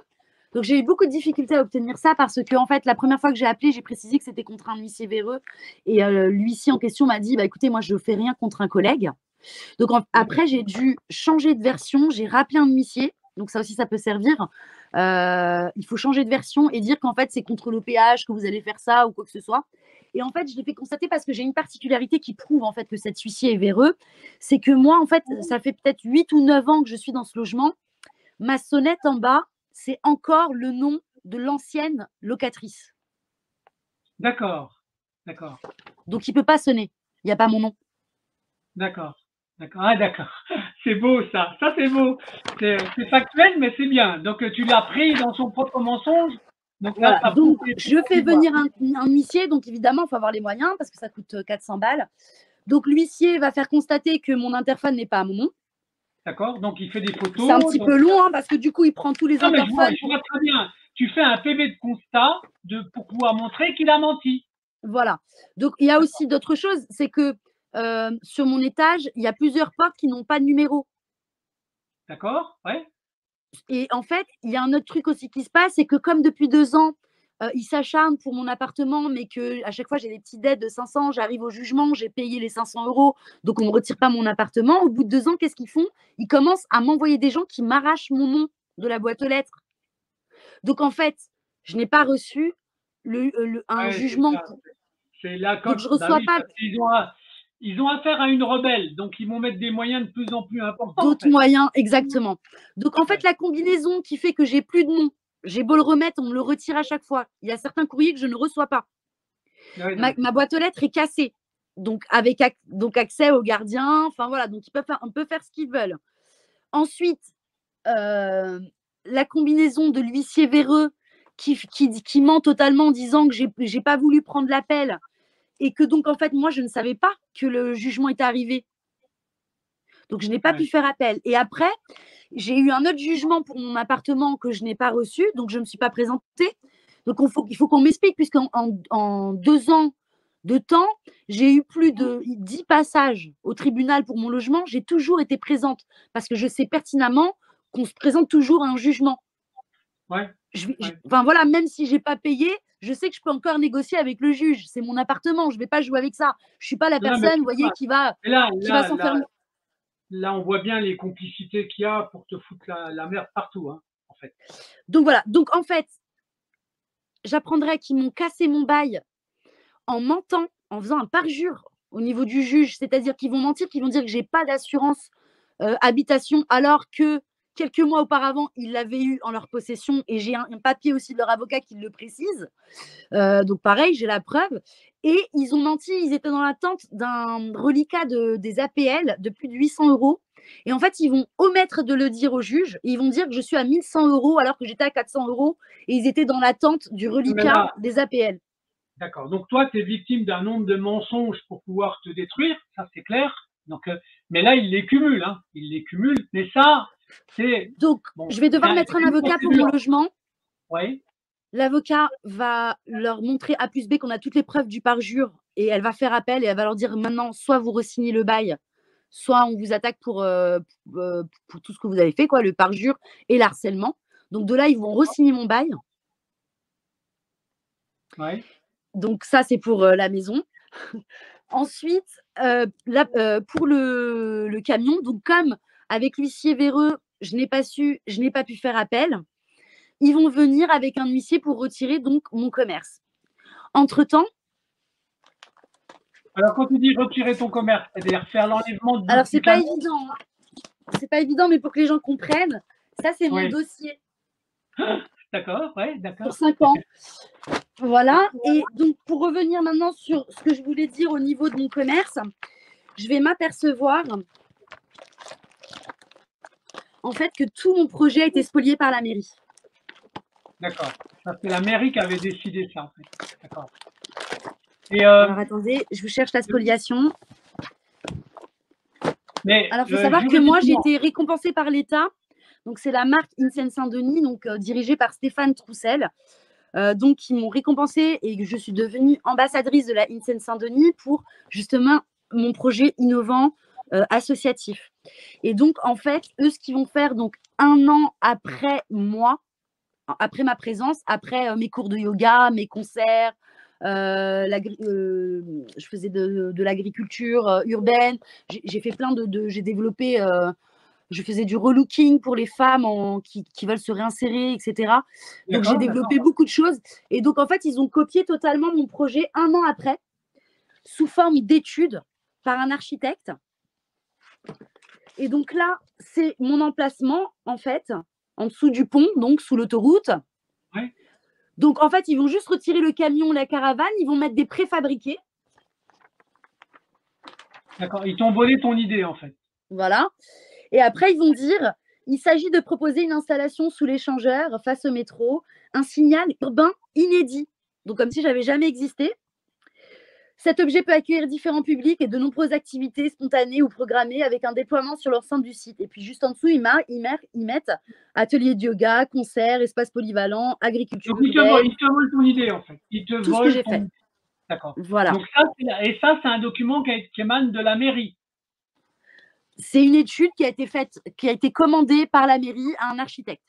Donc, j'ai eu beaucoup de difficultés à obtenir ça parce que, en fait, la première fois que j'ai appelé, j'ai précisé que c'était contre un huissier véreux. Et l'huissier en question m'a dit, bah, écoutez, moi, je ne fais rien contre un collègue. Donc, après, j'ai dû changer de version. J'ai rappelé un huissier. Donc, ça aussi, ça peut servir. Il faut changer de version et dire qu'en fait, c'est contre l'OPH que vous allez faire ça ou quoi que ce soit. Et en fait, je l'ai fait constater parce que j'ai une particularité qui prouve en fait que cet huissier est véreux. C'est que moi, en fait, ça fait peut-être 8 ou 9 ans que je suis dans ce logement. Ma sonnette en bas, c'est encore le nom de l'ancienne locatrice. D'accord, d'accord, Donc, il ne peut pas sonner. Il n'y a pas mon nom. d'accord, d'accord. Ah, d'accord. C'est beau, ça. Ça, c'est beau. C'est factuel, mais c'est bien. Donc, tu l'as pris dans son propre mensonge. Donc là, Voilà. ça prouve Donc, que tu je fais y vois. venir un huissier. Donc, évidemment, il faut avoir les moyens parce que ça coûte 400 balles. Donc, l'huissier va faire constater que mon interphone n'est pas à mon nom. D'accord? Donc, il fait des C'est un photos. petit Donc, peu long hein, parce que du coup, il prend tous les non, mais interphones je pour… vois très bien. Tu fais un PV de constat pour pouvoir montrer qu'il a menti. Voilà. Donc, il y a D'accord. aussi d'autres choses. C'est que sur mon étage, il y a plusieurs portes qui n'ont pas de numéro. D'accord? Ouais. Et en fait, il y a un autre truc aussi qui se passe, c'est que comme depuis 2 ans, il s'acharne pour mon appartement, mais qu'à chaque fois, j'ai des petites dettes de 500, j'arrive au jugement, j'ai payé les 500 euros, donc on ne me retire pas mon appartement. Au bout de 2 ans, qu'est-ce qu'ils font? Ils commencent à m'envoyer des gens qui m'arrachent mon nom de la boîte aux lettres. Donc en fait, je n'ai pas reçu un Ouais, c'est jugement. ça. C'est la Donc coque. je ne Bah reçois oui, pas parce ils ont affaire à une rebelle. Donc, ils vont mettre des moyens de plus en plus importants, en d'autres fait. moyens, exactement. Donc en fait, Ouais. la combinaison qui fait que j'ai plus de nom, j'ai beau le remettre, on me le retire à chaque fois. Il y a certains courriers que je ne reçois pas. Ouais, non, Ma, mais c'est ma ça. boîte aux lettres est cassée. Donc, avec donc accès aux gardiens. Enfin, voilà. Donc, on peut faire ce qu'ils veulent. Ensuite, euh, la combinaison de l'huissier véreux qui ment totalement en disant que j'ai pas voulu prendre l'appel et que donc, en fait, moi, je ne savais pas que le jugement était arrivé. Donc, je n'ai pas Ouais. pu faire appel. Et après, j'ai eu un autre jugement pour mon appartement que je n'ai pas reçu. Donc, je ne me suis pas présentée. Donc, il faut qu'on m'explique, puisqu'en en 2 ans de temps, j'ai eu plus de 10 passages au tribunal pour mon logement. J'ai toujours été présente parce que je sais pertinemment qu'on se présente toujours à un jugement. Ouais. Ouais. Enfin, voilà, même si je n'ai pas payé, je sais que je peux encore négocier avec le juge. C'est mon appartement, je ne vais pas jouer avec ça. Je ne suis pas la Non, non, mais personne, vous c'est voyez, ça. Et qui va s'enfermer. là, on voit bien les complicités qu'il y a pour te foutre la merde partout, hein, en fait. Donc voilà. Donc en fait, j'apprendrai qu'ils m'ont cassé mon bail en mentant, en faisant un parjure au niveau du juge, c'est-à-dire qu'ils vont mentir, qu'ils vont dire que j'ai pas d'assurance habitation, alors que quelques mois auparavant, ils l'avaient eu en leur possession et j'ai un papier aussi de leur avocat qui le précise. Donc pareil, j'ai la preuve. Et ils ont menti, ils étaient dans l'attente d'un reliquat des APL de plus de 800 euros. Et en fait, ils vont omettre de le dire au juge. Et ils vont dire que je suis à 1100 euros alors que j'étais à 400 euros. Et ils étaient dans l'attente du Mais reliquat là, des APL. d'accord. Donc, toi, tu es victime d'un nombre de mensonges pour pouvoir te détruire, ça, c'est clair. Donc, mais là, il les cumule, hein. Il les cumule. Mais ça, c'est, Donc, bon, je vais devoir mettre c'est un une avocat pour mon procédure. logement. Oui. L'avocat va leur montrer A plus B qu'on a toutes les preuves du parjure et elle va faire appel et elle va leur dire maintenant, soit vous re-signez le bail, soit on vous attaque pour tout ce que vous avez fait, quoi, le parjure et l'harcèlement. Donc de là, ils vont re-signer mon bail. Oui. Donc ça, c'est pour la maison. Ensuite, pour le camion, donc comme avec l'huissier véreux, je n'ai pas pu faire appel, ils vont venir avec un huissier pour retirer donc mon commerce. Entre-temps, Alors, quand tu dis retirer ton commerce, c'est-à-dire faire l'enlèvement alors du c'est pas camion. évident, hein. C'est pas évident, mais pour que les gens comprennent, ça c'est mon Oui. dossier D'accord, oui, sur d'accord. 5 ans. Voilà. Et donc pour revenir maintenant sur ce que je voulais dire au niveau de mon commerce, je vais m'apercevoir en fait que tout mon projet a été spolié par la mairie. D'accord. Ça, c'est la mairie qui avait décidé ça, en fait. D'accord. Et, Alors attendez, je vous cherche la spoliation. mais Alors il faut savoir que moi j'ai juridiquement, été récompensée par l'État. Donc c'est la marque Insen Saint-Denis, donc dirigée par Stéphane Troussel. Donc qui m'ont récompensée et que je suis devenue ambassadrice de la Insen Saint-Denis pour justement mon projet innovant associatif. Et donc en fait, eux, ce qu'ils vont faire, donc 1 an après moi, après ma présence, après mes cours de yoga, mes concerts, je faisais de l'agriculture urbaine, j'ai fait plein j'ai développé Je faisais du relooking pour les femmes qui veulent se réinsérer, etc. Donc, j'ai D'accord, développé beaucoup de choses. Et donc, en fait, ils ont copié totalement mon projet un an après, sous forme d'études par un architecte. Et donc là, c'est mon emplacement, en fait, en dessous du pont, donc sous l'autoroute. ouais, Donc, en fait, ils vont juste retirer le camion, la caravane, ils vont mettre des préfabriqués. d'accord. Ils t'ont volé ton idée, en fait. Voilà. Et après, ils vont dire, il s'agit de proposer une installation sous l'échangeur face au métro, un signal urbain inédit. Donc, comme si j'avais jamais existé. Cet objet peut accueillir différents publics et de nombreuses activités spontanées ou programmées avec un déploiement sur l'ensemble du site. Et puis juste en dessous, ils mettent atelier de yoga, concerts, espaces polyvalents, agriculture Donc, urbaine, ils te volent ton idée, en fait. Ils te tout ce que volent j'ai ton fait. idée. D'accord. Voilà. Donc, ça, c'est un document qui émane de la mairie. C'est une étude qui a été faite, qui a été commandée par la mairie à un architecte.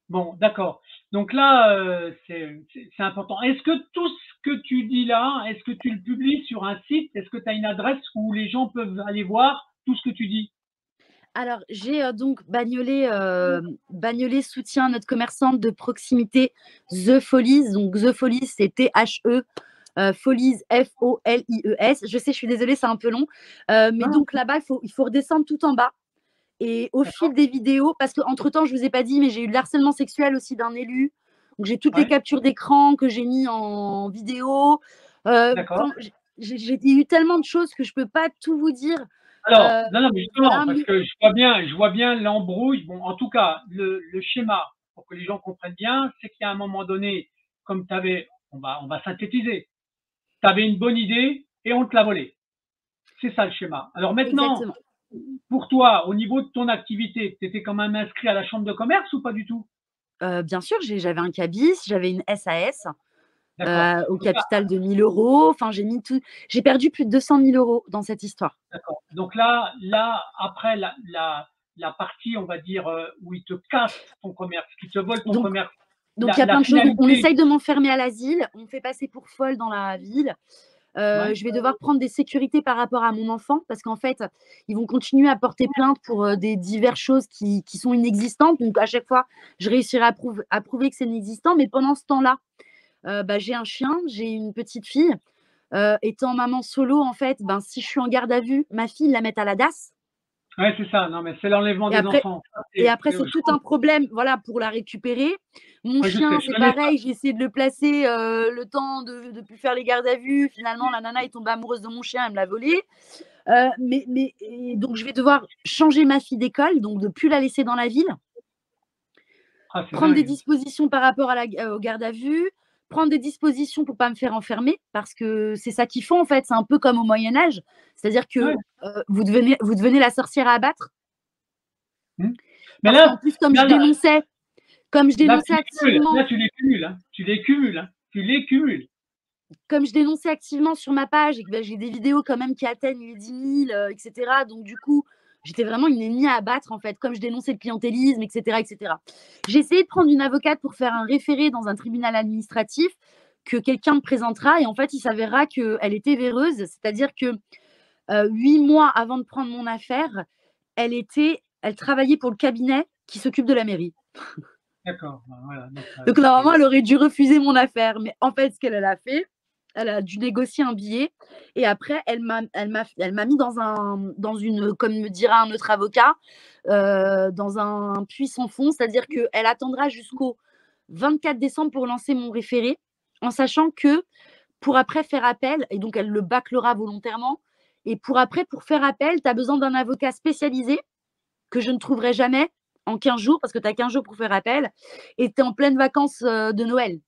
Bon, d'accord. Donc là, c'est important. Est-ce que tout ce que tu dis là, est-ce que tu le publies sur un site? Est-ce que tu as une adresse où les gens peuvent aller voir tout ce que tu dis? Alors, j'ai donc Bagnolet soutient notre commerçante de proximité The Folies. Donc, The Folies, c'est T-H-E, Folies, F-O-L-I-E-S. Je sais, je suis désolée, c'est un peu long. Mais Ah, donc, là-bas, il faut redescendre tout en bas. Et au fil d'accord. des vidéos, parce qu'entre-temps, je ne vous ai pas dit, mais j'ai eu le harcèlement sexuel aussi d'un élu. Donc, j'ai toutes les Ouais, captures d'écran que j'ai mis en vidéo. d'accord. J'ai eu tellement de choses que je ne peux pas tout vous dire. Alors, non, non, mais justement, Voilà, parce mais que je vois bien l'embrouille. Bon, en tout cas, le schéma, pour que les gens comprennent bien, c'est qu'à un moment donné, comme tu avais, on va synthétiser, tu avais une bonne idée et on te l'a volée. C'est ça le schéma. Alors maintenant, exactement. pour toi, au niveau de ton activité, tu étais quand même inscrit à la chambre de commerce ou pas du tout? Bien sûr, j'avais un cabis, j'avais une SAS D'accord. au Donc là, capital de 1 000 €. Enfin, j'ai perdu plus de 200 000 € dans cette histoire. d'accord. Donc là, après la partie, on va dire, où ils te cassent ton commerce, qui te volent ton Donc, commerce, donc il y a la plein de choses. Donc, on finalité, essaye de m'enfermer à l'asile. On me fait passer pour folle dans la ville. ouais, Je vais devoir prendre des sécurités par rapport à mon enfant parce qu'en fait, ils vont continuer à porter plainte pour des diverses choses qui sont inexistantes. Donc, à chaque fois, je réussirai à prouver que c'est inexistant. Mais pendant ce temps-là, j'ai un chien, j'ai une petite fille. Étant maman solo, en fait, ben, si je suis en garde à vue, ma fille, ils la mettent à la DAS. ouais, c'est ça. Non, mais c'est l'enlèvement Et des après, enfants. Ça, c'est tout un problème, voilà, pour la récupérer. Mon ouais, je sais, chien, je c'est connais ça. pareil, j'ai essayé de le placer le temps de plus faire les gardes à vue. Finalement, la nana est tombée amoureuse de mon chien, elle me l'a volé. Et donc, je vais devoir changer ma fille d'école, donc de plus la laisser dans la ville, Ah, c'est prendre des dingue. dispositions par rapport aux gardes à vue, prendre des dispositions pour pas me faire enfermer, parce que c'est ça qu'ils font en fait. C'est un peu comme au Moyen Âge, c'est-à-dire que Ouais. vous devenez la sorcière à abattre, Mmh. Mais parce qu'en plus, comme je là, tu dénonçais les cumules. Là, activement, tu les cumules, hein. Tu les cumules, hein. Tu les cumules. sur ma page et que bah, j'ai des vidéos quand même qui atteignent les 10 000, etc. Donc du coup, j'étais vraiment une ennemie à abattre en fait, comme je dénonçais le clientélisme, etc., etc. J'ai essayé de prendre une avocate pour faire un référé dans un tribunal administratif que quelqu'un me présentera et en fait, il s'avérera qu'elle était véreuse, c'est-à-dire que 8 mois avant de prendre mon affaire, elle travaillait pour le cabinet qui s'occupe de la mairie. D'accord. Bah, voilà. Donc, Donc normalement, elle aurait dû refuser mon affaire. Mais en fait, ce qu'elle a fait, elle a dû négocier un billet. Et après, elle m'a mis dans une, comme me dira un autre avocat, dans un puits sans fond. C'est-à-dire qu'elle attendra jusqu'au 24 décembre pour lancer mon référé, en sachant que pour après faire appel, et donc elle le bâclera volontairement, et pour après, pour faire appel, tu as besoin d'un avocat spécialisé que je ne trouverai jamais en 15 jours, parce que tu as 15 jours pour faire appel, et tu es en pleine vacances de Noël.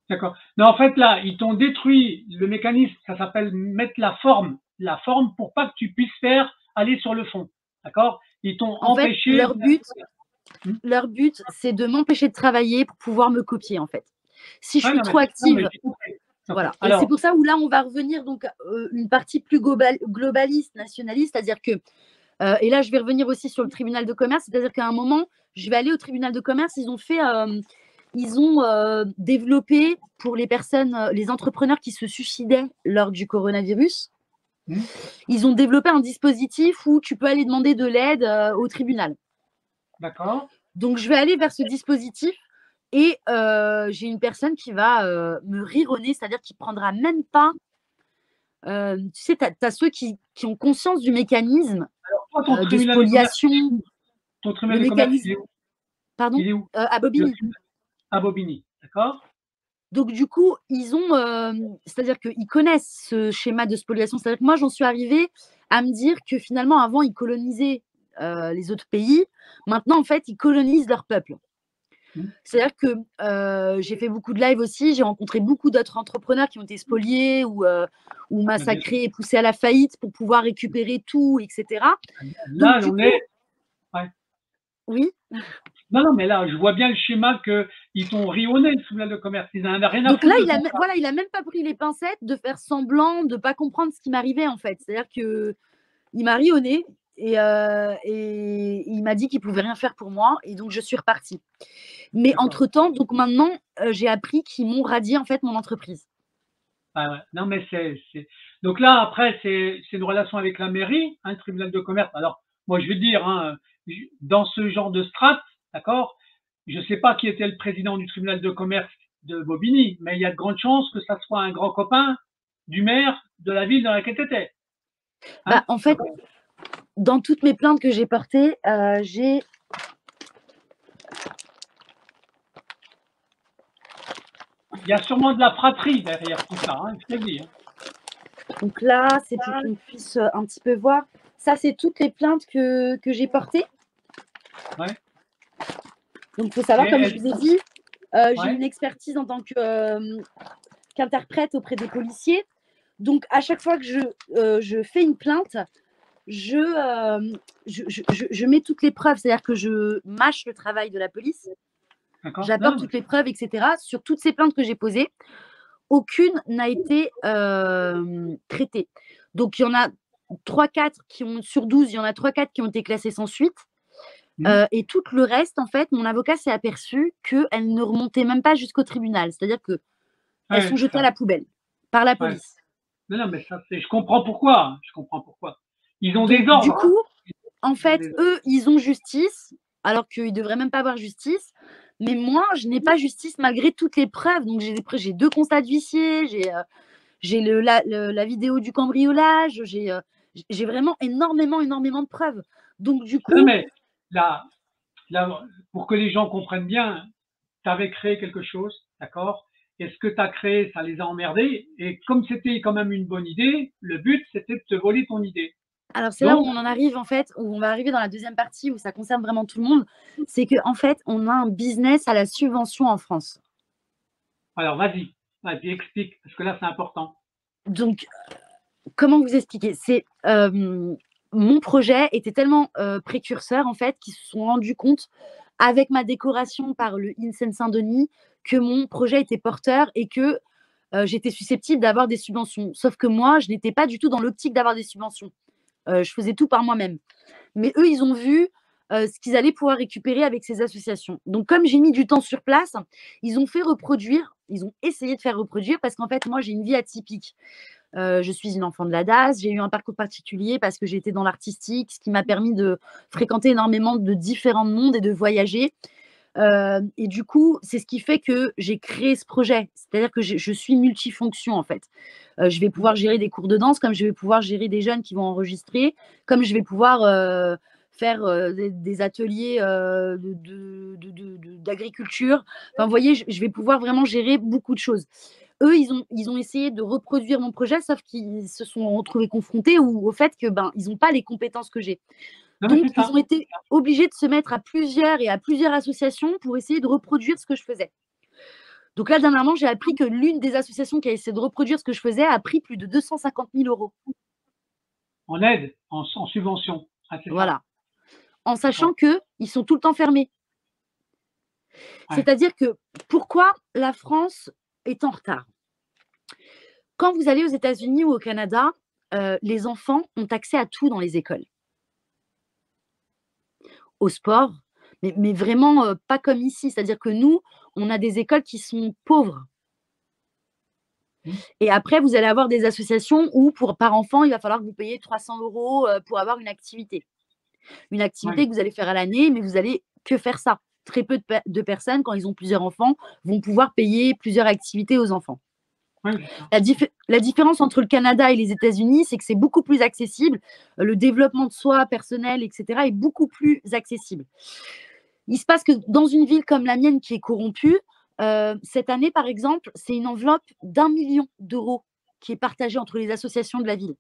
d'accord. Mais en fait, là, ils t'ont détruit le mécanisme. Ça s'appelle mettre la forme pour pas que tu puisses aller sur le fond. D'accord? Ils t'ont En fait, empêché. Hmm. leur but, c'est de m'empêcher de travailler pour pouvoir me copier, en fait. Si je Ouais, suis non, trop non, mais active, j'ai compris. Ok. voilà. Et c'est Alors, pour ça où là, on va revenir donc une partie plus globaliste, nationaliste, c'est-à-dire que, et là, je vais revenir aussi sur le tribunal de commerce, c'est-à-dire qu'à un moment, je vais aller au tribunal de commerce, ils ont développé pour les personnes, les entrepreneurs qui se suicidaient lors du coronavirus, Mmh. Ils ont développé un dispositif où tu peux aller demander de l'aide au tribunal. D'accord. Donc, je vais aller vers ce dispositif et j'ai une personne qui va me rire au nez, c'est-à-dire qui ne prendra même pas. Tu sais, tu as ceux qui ont conscience du mécanisme Alors toi, ton de tribunal de commerce, spoliation, ton le tribunal de commerce, mécanisme. Pardon. Il est où? À Le Bobigny. tribunal à Bobigny, d'accord? Donc, du coup, ils ont, c'est-à-dire qu'ils connaissent ce schéma de spoliation. C'est-à-dire que moi, j'en suis arrivée à me dire que finalement, avant, ils colonisaient les autres pays. Maintenant, en fait, ils colonisent leur peuple. Mmh. C'est-à-dire que j'ai fait beaucoup de live aussi. J'ai rencontré beaucoup d'autres entrepreneurs qui ont été spoliés ou Bah, bien sûr. massacrés et poussés à la faillite pour pouvoir récupérer tout, etc. Donc, Là, du on coup, est ouais. oui. Non, non, mais là, je vois bien le schéma qu'ils t'ont ri au nez, le tribunal de commerce. Ils n'en avaient rien à Donc là, foutre de il a, ton cas. voilà, il a même pas pris les pincettes de faire semblant de pas comprendre ce qui m'arrivait en fait. C'est-à-dire que il m'a ri au nez et il m'a dit qu'il pouvait rien faire pour moi et donc je suis repartie. Mais D'accord. entre-temps, donc maintenant, j'ai appris qu'ils m'ont radié en fait mon entreprise. Ah ouais. Non, mais donc là, après, c'est une relation avec la mairie, hein, le tribunal de commerce. Alors, moi, je veux dire, hein, dans ce genre de strate, d'accord, je ne sais pas qui était le président du tribunal de commerce de Bobigny, mais il y a de grandes chances que ça soit un grand copain du maire de la ville dans laquelle tu étais. Bah, Hein. en fait, dans toutes mes plaintes que j'ai portées, Il y a sûrement de la fratrie derrière tout ça, hein, je te le dis. Hein. donc là, c'est pour qu'on puisse un petit peu voir. Ça, c'est toutes les plaintes que j'ai portées. Ouais. Donc, il faut savoir, Et comme je vous ai dit, j'ai ouais. une expertise en tant qu'interprète auprès des policiers. Donc, à chaque fois que je fais une plainte, je mets toutes les preuves, c'est-à-dire que je mâche le travail de la police, D'accord. j'apporte Non, toutes les preuves, etc. Sur toutes ces plaintes que j'ai posées, aucune n'a été traitée. Donc, il y en a 3-4 qui ont, sur 12, il y en a 3-4 qui ont été classées sans suite. Et tout le reste, en fait, mon avocat s'est aperçu qu'elles ne remontaient même pas jusqu'au tribunal. C'est-à-dire qu'elles sont ouais, jetées à la poubelle par la ouais. police. Non, non, mais ça, je comprends pourquoi. Hein, je comprends pourquoi. Ils ont des Donc, du ordres. Hein. coup, en Ils ont fait, des ordres. eux, ils ont justice, alors qu'ils ne devraient même pas avoir justice. Mais moi, je n'ai pas justice malgré toutes les preuves. Donc, j'ai 2 constats d'huissier, j'ai la vidéo du cambriolage, j'ai vraiment énormément, énormément de preuves. Donc, du Non, coup, mais là, là, pour que les gens comprennent bien, tu avais créé quelque chose, d'accord? Et ce que tu as créé, ça les a emmerdés. Et comme c'était quand même une bonne idée, le but, c'était de te voler ton idée. alors c'est là où Donc, on en arrive, en fait, où on va arriver dans la deuxième partie où ça concerne vraiment tout le monde. C'est qu'en fait, on a un business à la subvention en France. alors vas-y, explique, parce que là, c'est important. Donc, comment vous expliquer? C'est mon projet était tellement précurseur en fait qu'ils se sont rendus compte avec ma décoration par le INSEE Saint-Denis que mon projet était porteur et que j'étais susceptible d'avoir des subventions. Sauf que moi, je n'étais pas du tout dans l'optique d'avoir des subventions. Je faisais tout par moi-même. Mais eux, ils ont vu ce qu'ils allaient pouvoir récupérer avec ces associations. Donc, comme j'ai mis du temps sur place, ils ont fait reproduire, ils ont essayé de faire reproduire parce qu'en fait, moi, j'ai une vie atypique. Je suis une enfant de la DAS, j'ai eu un parcours particulier parce que j'ai été dans l'artistique, ce qui m'a permis de fréquenter énormément de différents mondes et de voyager. Et du coup, c'est ce qui fait que j'ai créé ce projet. C'est-à-dire que je suis multifonction en fait. Je vais pouvoir gérer des cours de danse, comme je vais pouvoir gérer des jeunes qui vont enregistrer, comme je vais pouvoir faire des ateliers d'agriculture. Enfin, vous voyez, je vais pouvoir vraiment gérer beaucoup de choses. Eux, ils ont essayé de reproduire mon projet, sauf qu'ils se sont retrouvés confrontés au fait que ben, ils n'ont pas les compétences que j'ai. Non, mais Donc, c'est ils ça. ont été obligés de se mettre à plusieurs et à plusieurs associations pour essayer de reproduire ce que je faisais. Donc là, dernièrement, j'ai appris que l'une des associations qui a essayé de reproduire ce que je faisais a pris plus de 250 000 euros. En aide, en subvention. Ah, c'est ça. Voilà. En sachant D'accord. qu'ils sont tout le temps fermés. Ouais. C'est-à-dire que pourquoi la France est en retard? Quand vous allez aux États-Unis ou au Canada, les enfants ont accès à tout dans les écoles. Au sport, mais vraiment pas comme ici. C'est-à-dire que nous, on a des écoles qui sont pauvres. Mmh. Et après, vous allez avoir des associations où, par enfant, il va falloir que vous payiez 300 € pour avoir une activité. Une Ouais, activité que vous allez faire à l'année, mais vous allez que faire ça. Très peu de personnes, quand ils ont plusieurs enfants, vont pouvoir payer plusieurs activités aux enfants. ouais, c'est ça. La différence entre le Canada et les États-Unis, c'est que c'est beaucoup plus accessible. Le développement de soi personnel, etc., est beaucoup plus accessible. Il se passe que dans une ville comme la mienne qui est corrompue, cette année, par exemple, c'est une enveloppe d'1 million d'euros qui est partagée entre les associations de la ville.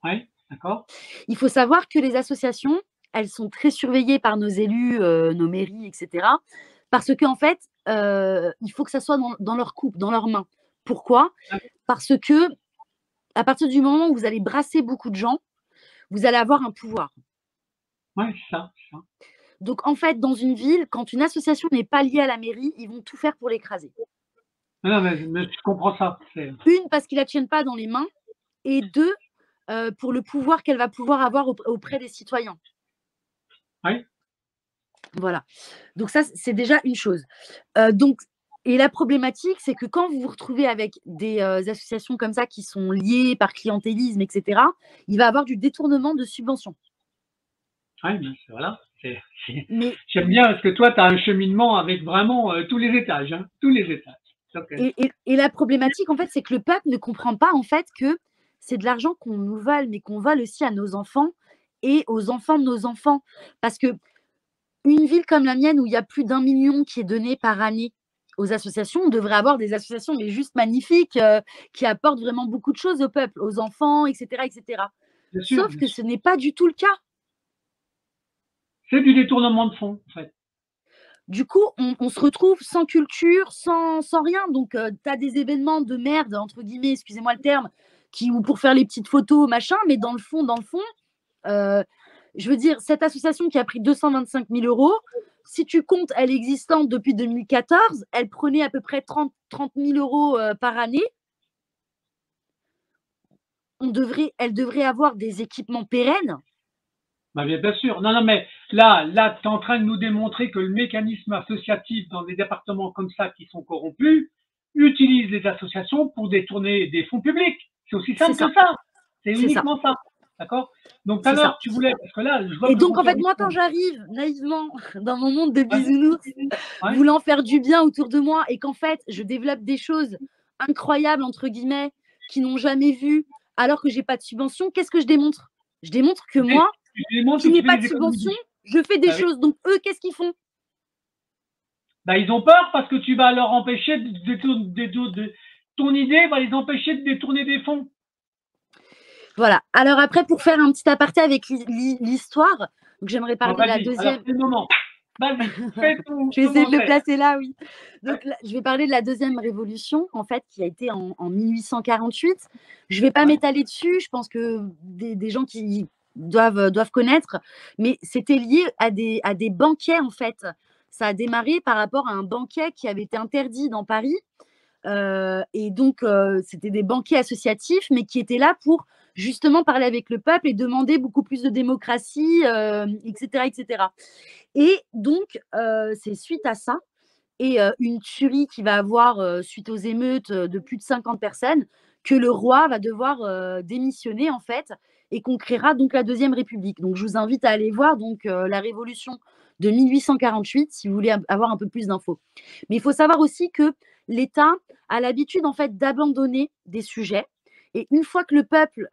Ouais, d'accord. Il faut savoir que les associations, elles sont très surveillées par nos élus, nos mairies, etc. Parce qu'en fait, il faut que ça soit dans leur coupe, dans leurs mains. Pourquoi? Ouais, Parce que à partir du moment où vous allez brasser beaucoup de gens, vous allez avoir un pouvoir. ouais, c'est ça, c'est ça. Donc en fait, dans une ville, quand une association n'est pas liée à la mairie, ils vont tout faire pour l'écraser. Non, non, mais je comprends ça. C'est Une, parce qu'ils la tiennent pas dans les mains, et deux, pour le pouvoir qu'elle va pouvoir avoir auprès des citoyens. ouais, Voilà. Donc ça, c'est déjà une chose. Donc et la problématique, c'est que quand vous vous retrouvez avec des, associations comme ça qui sont liées par clientélisme et cetera, il va y avoir du détournement de subventions. ouais, mais voilà, c'est Mais j'aime bien parce que toi, tu as un cheminement avec vraiment, tous les étages, hein, tous les étages. Donc et la problématique, en fait, c'est que le peuple ne comprend pas, en fait, que c'est de l'argent qu'on nous vole, mais qu'on vole aussi à nos enfants et aux enfants de nos enfants. Parce que une ville comme la mienne où il y a plus d'1 million qui est donné par année aux associations, on devrait avoir des associations mais juste magnifiques, qui apportent vraiment beaucoup de choses au peuple, aux enfants et cetera et cetera. bien sûr, Sauf bien que sûr. ce n'est pas du tout le cas. C'est du détournement de fonds, en fait. Du coup, on se retrouve sans culture, sans rien. Donc, tu as des événements de «merde» entre guillemets, excusez-moi le terme, qui ou pour faire les petites photos, machin, mais dans le fond, je veux dire, cette association qui a pris 225 000 euros, si tu comptes, elle est existante depuis 2014, elle prenait à peu près 30 000 euros par année. Elle devrait avoir des équipements pérennes. Bah, bien sûr. Non, non, mais là, tu es en train de nous démontrer que le mécanisme associatif dans des départements comme ça qui sont corrompus utilise les associations pour détourner des fonds publics. C'est aussi C'est simple ça, que ça. C'est c'est ça, uniquement ça. D'accord? Donc, tout à c'est ça. l'heure, tu voulais, parce que là, je vois Et que le donc, en compteur fait, il moi, quand tourne. j'arrive naïvement dans mon monde de Ouais, bisounours, ouais. voulant faire du bien autour de moi, et qu'en fait, je développe des choses incroyables, entre guillemets, qui n'ont jamais vu, alors que j'ai pas de subvention, qu'est-ce que je démontre? Je démontre que moi, Tu démontres qui que tu n'ai fais pas de des économies subvention, budget. je fais des Bah oui. choses. Donc, eux, qu'est-ce qu'ils font? Bah, ils ont peur parce que tu vas leur empêcher ton idée va les empêcher de détourner des fonds. Voilà. Alors après, pour faire un petit aparté avec l'histoire, donc j'aimerais Bon, parler de la vas-y. Alors, deuxième. c'est le moment. Vas-y. Fais Je vais ton essayer de le entrée. placer là, oui. Ouais, Donc là, je vais parler de la deuxième révolution, en fait, qui a été en 1848. Je ne vais pas ouais. m'étaler dessus, je pense que des gens qui doivent connaître, mais c'était lié à des banquets, en fait. Ça a démarré par rapport à un banquet qui avait été interdit dans Paris. Et donc, c'était des banquets associatifs, mais qui étaient là pour justement parler avec le peuple et demander beaucoup plus de démocratie, etc., etc. Et donc, c'est suite à ça et une tuerie qui va avoir, suite aux émeutes, de plus de 50 personnes, que le roi va devoir, démissionner en fait et qu'on créera donc la deuxième République. Donc je vous invite à aller voir donc, la révolution de 1848 si vous voulez avoir un peu plus d'infos. Mais il faut savoir aussi que l'État a l'habitude en fait d'abandonner des sujets et une fois que le peuple,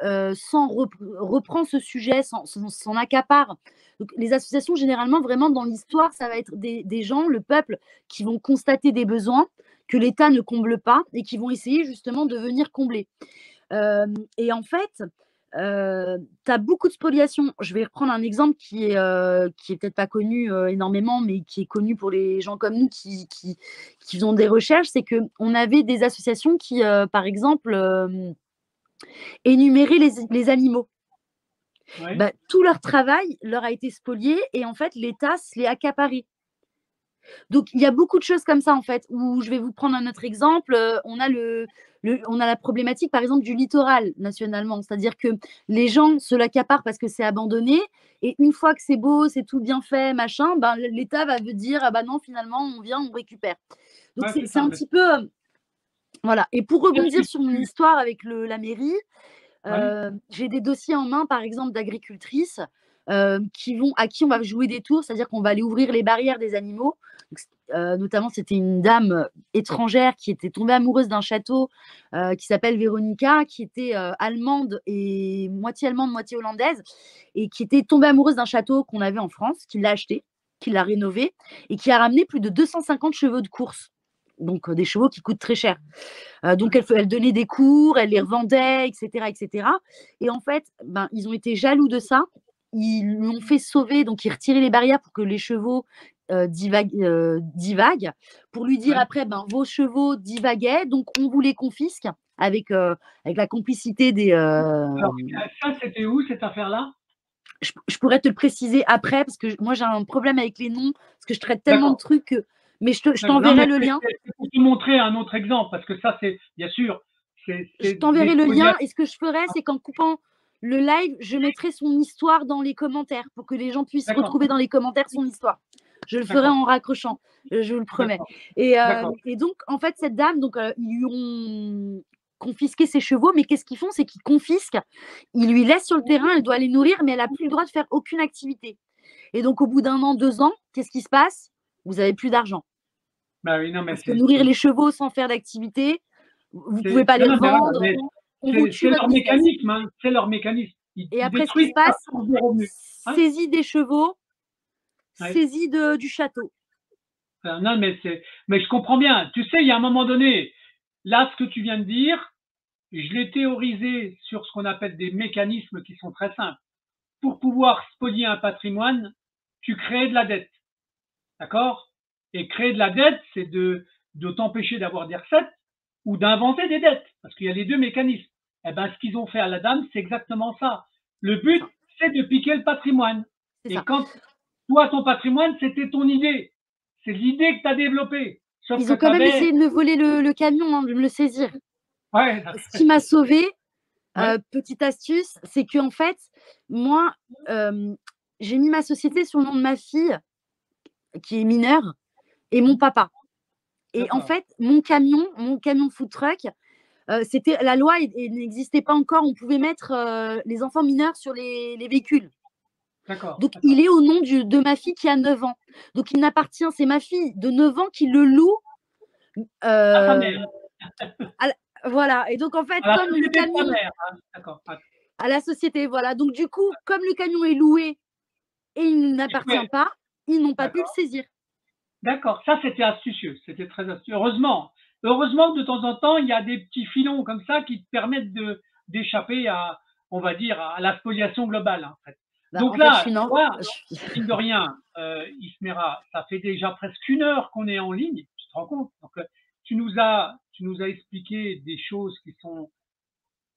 reprend ce sujet, s'en accapare. Donc les associations généralement vraiment dans l'histoire, ça va être des gens, le peuple qui vont constater des besoins que l'État ne comble pas et qui vont essayer justement de venir combler. Et en fait, tu as beaucoup de spoliation. Je vais reprendre un exemple qui est peut-être pas connu, énormément, mais qui est connu pour les gens comme nous qui faisons des recherches. C'est qu'on avait des associations qui, par exemple, énuméraient les animaux. Ouais. Bah, tout leur travail leur a été spolié et en fait, l'État se l'est accaparé. Donc, il y a beaucoup de choses comme ça, en fait, où je vais vous prendre un autre exemple. On a la problématique, par exemple, du littoral nationalement. C'est-à-dire que les gens se l'accaparent parce que c'est abandonné. Et une fois que c'est beau, c'est tout bien fait, machin, ben, l'État va dire, ah bah non, finalement, on vient, on récupère. Donc, Ouais, c'est c'est ça. un Mais petit peu Voilà. Et pour Qu'est-ce que rebondir sur mon tu histoire avec la mairie, ouais, j'ai des dossiers en main, par exemple, d'agricultrices à qui on va jouer des tours, c'est-à-dire qu'on va aller ouvrir les barrières des animaux. Donc, notamment, c'était une dame étrangère qui était tombée amoureuse d'un château qui s'appelle Véronica, qui était allemande et moitié allemande, moitié hollandaise, et qui était tombée amoureuse d'un château qu'on avait en France, qui l'a acheté, qui l'a rénové et qui a ramené plus de 250 chevaux de course. Donc, des chevaux qui coûtent très cher. Donc, ouais, elle donnait des cours, elle les revendait, etc., etc. Et en fait, ben, ils ont été jaloux de ça. Ils l'ont fait sauver, donc ils retiraient les barrières pour que les chevaux divaguent, pour lui dire ouais. après, ben, vos chevaux divaguaient, donc on vous les confisque avec la complicité des... Alors, ça, c'était où cette affaire-là? je pourrais te le préciser après, parce que moi j'ai un problème avec les noms, parce que je traite tellement de D'accord, trucs mais je d'accord. Non, t'enverrai mais le lien. c'est pour te montrer un autre exemple, parce que ça, c'est bien sûr, Je c'est des t'enverrai le lien spoliations. et ce que je ferai, c'est qu'en coupant le live, je mettrai son histoire dans les commentaires pour que les gens puissent D'accord, retrouver dans les commentaires son histoire. Je le ferai d'accord, en raccrochant, je vous le promets. d'accord, d'accord. Et donc, en fait, cette dame, donc, ils lui ont confisqué ses chevaux, mais qu'est-ce qu'ils font? C'est qu'ils confisquent, ils lui laissent sur le terrain, elle doit les nourrir, mais elle n'a plus le droit de faire aucune activité. Et donc, au bout d'un an, 2 ans, qu'est-ce qui se passe? Vous n'avez plus d'argent. Bah oui, non, mais Parce que nourrir les chevaux sans faire d'activité, vous ne pouvez pas non, les non, mais voilà, revendre, mais on vous tue c'est votre leur business. mécanisme, hein, c'est leur mécanisme. Et Ils après, ce qui se détruisent ta passe, source de revenus. Ouais, saisie des chevaux, ouais. saisie du château. Non, mais je comprends bien. Tu sais, il y a un moment donné, là, ce que tu viens de dire, je l'ai théorisé sur ce qu'on appelle des mécanismes qui sont très simples. Pour pouvoir spolier un patrimoine, tu crées de la dette. D'accord? Et créer de la dette, c'est de t'empêcher d'avoir des recettes ou d'inventer des dettes. Parce qu'il y a les deux mécanismes. Eh ben, ce qu'ils ont fait à la dame, c'est exactement ça. Le C'est but, ça. c'est de piquer le patrimoine. C'est Et ça. quand toi, ton patrimoine, c'était ton idée. C'est l'idée que tu as développée. Sauf Ils que ont tu quand même avais. essayé de me voler le camion, hein, de me le saisir. Ouais, Ce qui m'a sauvée, ouais, petite astuce, c'est que en fait, moi, euh, j'ai mis ma société sur le nom de ma fille, qui est mineure, et mon papa. Et en d'accord. fait, mon camion food truck, c'était la loi n'existait pas encore. On pouvait mettre les enfants mineurs sur les véhicules. D'accord, Donc, il d'accord. est au nom de ma fille qui a 9 ans. Donc, il n'appartient, c'est ma fille de 9 ans qui le loue. À ta euh, mère, voilà. Et donc, en fait, à la comme le société de ta camion mère. Hein. D'accord. à la société, voilà. Donc, du coup, comme le camion est loué et il n'appartient Ouais, pas, ils n'ont pas pu le d'accord. saisir. D'accord, ça c'était astucieux, c'était très astucieux. Heureusement que de temps en temps, il y a des petits filons comme ça qui te permettent d'échapper à, on va dire, à la spoliation globale, en fait. Bah, Donc en fait, là, tu vois, je- mine de rien, Ismera, ça fait déjà presque 1 heure qu'on est en ligne, tu te rends compte? Donc, tu nous as expliqué des choses qui sont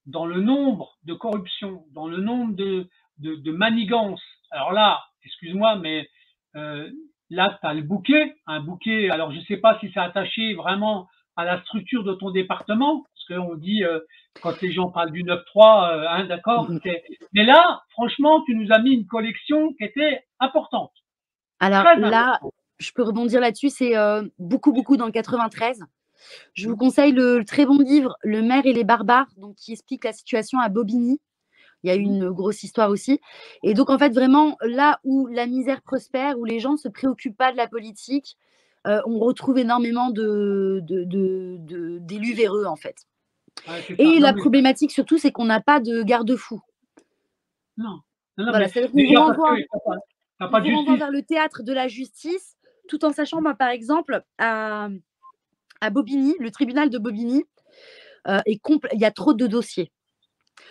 dans le nombre de corruptions, dans le nombre de manigances. Alors là, excuse-moi, mais euh, là, tu as le bouquet, un bouquet. Alors, je ne sais pas si c'est attaché vraiment à la structure de ton département, parce qu'on dit, quand les gens parlent du 9-3, hein, d'accord. Mais là, franchement, tu nous as mis une collection qui était importante, Alors très là, importante. je peux rebondir là-dessus. C'est beaucoup, beaucoup dans le 93. Je vous conseille le très bon livre Le maire et les barbares, donc qui explique la situation à Bobigny. Il y a eu une grosse histoire aussi. Et donc, en fait, vraiment, là où la misère prospère, où les gens ne se préoccupent pas de la politique, on retrouve énormément d'élus véreux, en fait. Ouais, c'est ça. Et Non, la mais problématique, surtout, c'est qu'on n'a pas de garde-fou. non, non, non, Voilà, mais c'est-à-dire qu'on vous déjà parce que renvoie, t'as on pas de vous renvoie justice. vers le théâtre de la justice, tout en sachant, moi, par exemple, à Bobigny, le tribunal de Bobigny, il y a trop de dossiers.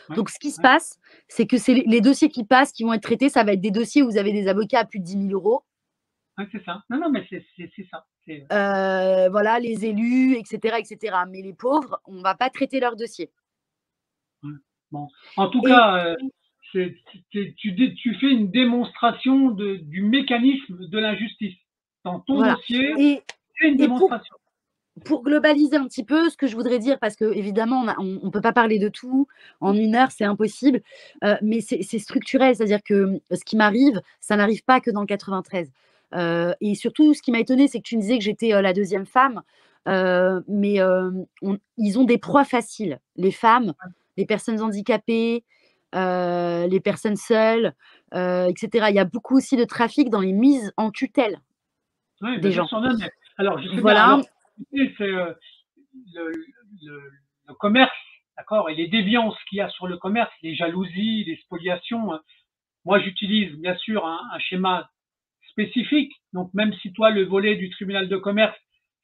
Ouais, Donc, ce qui se ouais. passe, c'est que c'est les dossiers qui passent, qui vont être traités, ça va être des dossiers où vous avez des avocats à plus de 10 000 euros. Ouais, c'est ça. Non, non, mais c'est ça. Voilà, les élus, etc., etc. Mais les pauvres, on ne va pas traiter leurs dossiers. Ouais. Bon. En tout Et cas, tu fais une démonstration du mécanisme de l'injustice. Dans ton voilà. dossier, Et, c'est une et démonstration. pour globaliser un petit peu, ce que je voudrais dire, parce que évidemment, on ne peut pas parler de tout en 1 heure, c'est impossible, mais c'est structurel, c'est-à-dire que ce qui m'arrive, ça n'arrive pas que dans le 93. Et surtout, ce qui m'a étonnée, c'est que tu me disais que j'étais la deuxième femme. mais ils ont des proies faciles. Les femmes, les personnes handicapées, les personnes seules, etc. Il y a beaucoup aussi de trafic dans les mises en tutelle Oui, des bien sûr, gens. c'en est. Alors, je sais bien. Voilà. Alors, tu sais, c'est le, le commerce, d'accord, et les déviances qu'il y a sur le commerce, les jalousies, les spoliations. Moi, j'utilise bien sûr un schéma spécifique. Donc, même si toi, le volet du tribunal de commerce,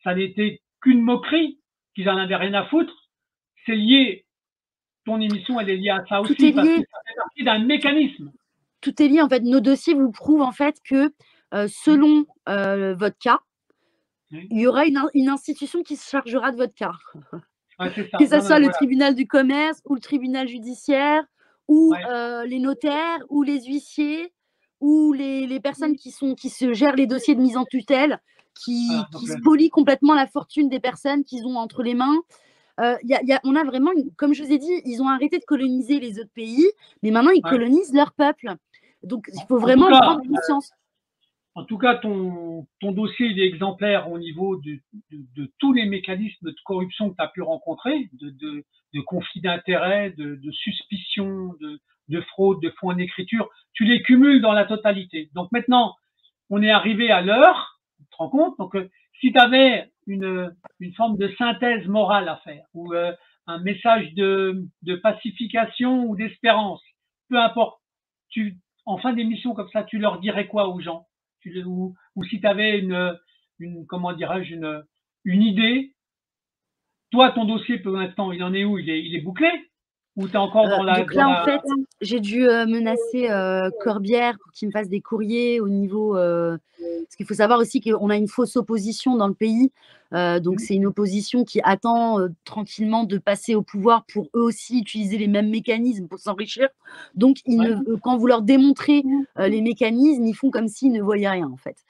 ça n'était qu'une moquerie, qu'ils en avaient rien à foutre, c'est lié. Ton émission, elle est liée à ça Tout aussi, est parce que lié. ça fait partie d'un mécanisme. Tout est lié. En fait, nos dossiers vous prouvent en fait que selon votre cas, Oui. il y aura une institution qui se chargera de votre cas. Ouais, c'est ça. Que ce Non, soit non, le voilà. tribunal du commerce ou le tribunal judiciaire ou Ouais. les notaires ou les huissiers ou les personnes qui se gèrent les dossiers de mise en tutelle, Voilà. qui spolient complètement la fortune des personnes qu'ils ont entre les mains. On a vraiment, comme je vous ai dit, ils ont arrêté de coloniser les autres pays, mais maintenant ils Ouais. colonisent leur peuple. Donc il faut En tout vraiment en cas, prendre conscience. En tout cas, ton dossier il est exemplaire au niveau de tous les mécanismes de corruption que tu as pu rencontrer, de conflits d'intérêts, de suspicion, de fraude, de faux en écriture. Tu les cumules dans la totalité. Donc maintenant, on est arrivé à l'heure, tu te rends compte. Donc, si tu avais une forme de synthèse morale à faire, ou un message de pacification ou d'espérance, peu importe, tu, en fin d'émission comme ça, tu leur dirais quoi aux gens? Ou si tu avais comment dirais-je, une idée, toi, ton dossier, pour l'instant, il en est où? Il est bouclé? Ou tu es encore Donc là, en fait, j'ai dû menacer Corbière pour qu'il me fasse des courriers au niveau. Parce qu'il faut savoir aussi qu'on a une fausse opposition dans le pays. Donc, c'est une opposition qui attend tranquillement de passer au pouvoir pour eux aussi utiliser les mêmes mécanismes pour s'enrichir. Donc, quand vous leur démontrez les mécanismes, ils font comme s'ils ne voyaient rien, en fait.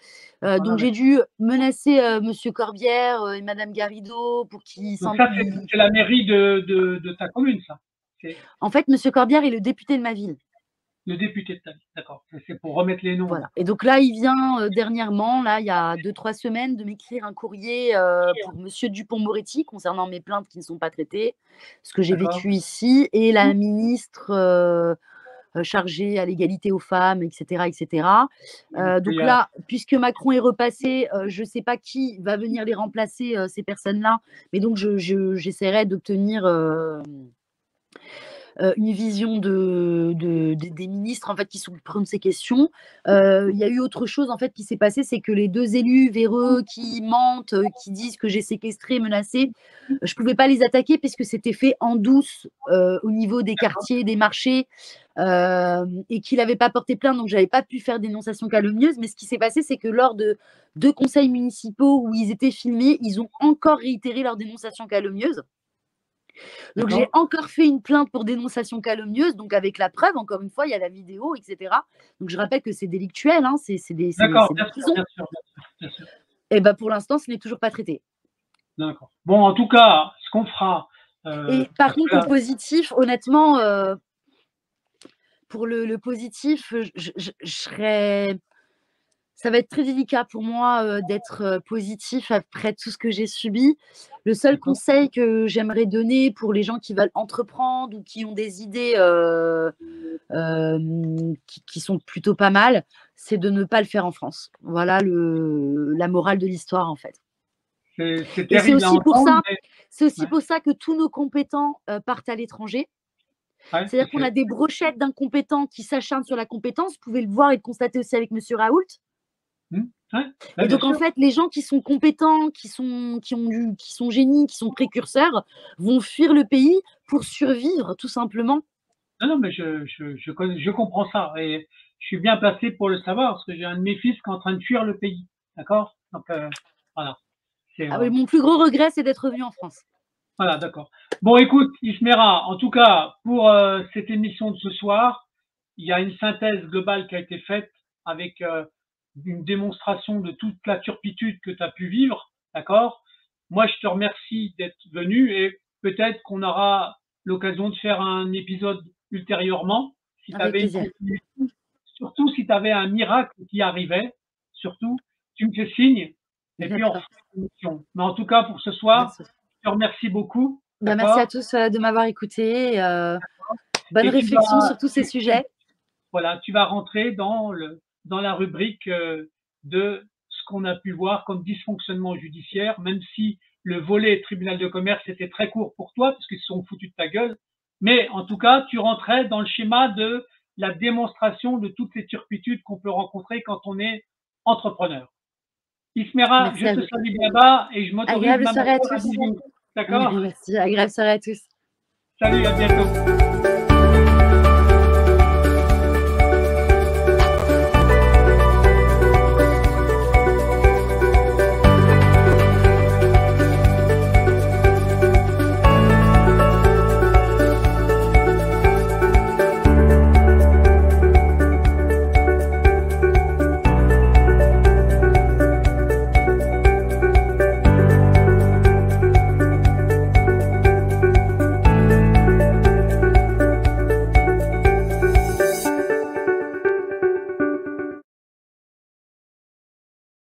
Donc, j'ai dû menacer Monsieur Corbière et Madame Garrido pour qu'ils Donc sentent. ça, c'est la mairie de ta commune, ça. C'est En fait, Monsieur Corbière est le député de ma ville. le député de ta ville, d'accord. C'est pour remettre les noms. Voilà. Et donc là, il vient dernièrement, là, il y a 2-3 semaines, de m'écrire un courrier pour Monsieur Dupond-Moretti concernant mes plaintes qui ne sont pas traitées, ce que j'ai vécu ici, et la ministre chargée à l'égalité aux femmes, etc. etc. Donc là, puisque Macron est repassé, je ne sais pas qui va venir les remplacer, ces personnes-là, mais donc j'essaierai d'obtenir une vision des ministres en fait qui s'occuperont de ces questions. Il y a eu autre chose en fait qui s'est passé, c'est que les deux élus véreux qui mentent, qui disent que j'ai séquestré, menacé, je pouvais pas les attaquer puisque c'était fait en douce au niveau des quartiers, des marchés, et qu'il n'avait pas porté plainte, donc j'avais pas pu faire dénonciation calomnieuse. Mais ce qui s'est passé, c'est que lors de 2 conseils municipaux où ils étaient filmés, ils ont encore réitéré leur dénonciation calomnieuse. Donc, j'ai encore fait une plainte pour dénonciation calomnieuse, donc avec la preuve, encore une fois, il y a la vidéo, etc. Donc, je rappelle que c'est délictuel, hein, c'est des prisons. Bien sûr. Et ben, pour l'instant, ce n'est toujours pas traité. D'accord. Bon, en tout cas, ce qu'on fera. Et par contre, au positif, honnêtement, pour le positif, je serais. Ça va être très délicat pour moi d'être positif après tout ce que j'ai subi. Le seul conseil que j'aimerais donner pour les gens qui veulent entreprendre ou qui ont des idées qui sont plutôt pas mal, c'est de ne pas le faire en France. Voilà la morale de l'histoire, en fait. C'est Et c'est terrible à aussi pour entendre. ça, c'est aussi pour ça que tous nos compétents partent à l'étranger. C'est-à-dire qu'on a des brochettes d'incompétents qui s'acharnent sur la compétence. Vous pouvez le voir et le constater aussi avec Monsieur Raoult. Et donc, en fait, les gens qui sont compétents, qui sont génies, qui sont précurseurs, vont fuir le pays pour survivre, tout simplement. Non, mais je comprends ça. Et je suis bien placé pour le savoir, parce que j'ai un de mes fils qui est en train de fuir le pays. D'accord? Donc, voilà. Mon plus gros regret, c'est d'être venu en France. Voilà, d'accord. Bon, écoute, Ismera, en tout cas, pour cette émission de ce soir, il y a une synthèse globale qui a été faite avec une démonstration de toute la turpitude que tu as pu vivre, d'accord? Moi, je te remercie d'être venu et peut-être qu'on aura l'occasion de faire un épisode ultérieurement. Si tu avais surtout si tu avais un miracle qui arrivait, surtout, tu me fais signe Et puis, on refait D'accord. une émission. Mais en tout cas, pour ce soir, Merci. je te remercie beaucoup. Bah, merci à D'accord? tous, de m'avoir écoutée, bonne Et réflexion sur tous ces sujets. voilà, tu vas rentrer dans la rubrique de ce qu'on a pu voir comme dysfonctionnement judiciaire, même si le volet tribunal de commerce était très court pour toi, parce qu'ils se sont foutus de ta gueule. Mais en tout cas, tu rentrais dans le schéma de la démonstration de toutes les turpitudes qu'on peut rencontrer quand on est entrepreneur. Ismera, je Merci à te vous. salue là-bas et je m'autorise Agréable même à soirée à faire un tous. bisou. D'accord? Merci, agréable soirée à tous. Salut, à bientôt.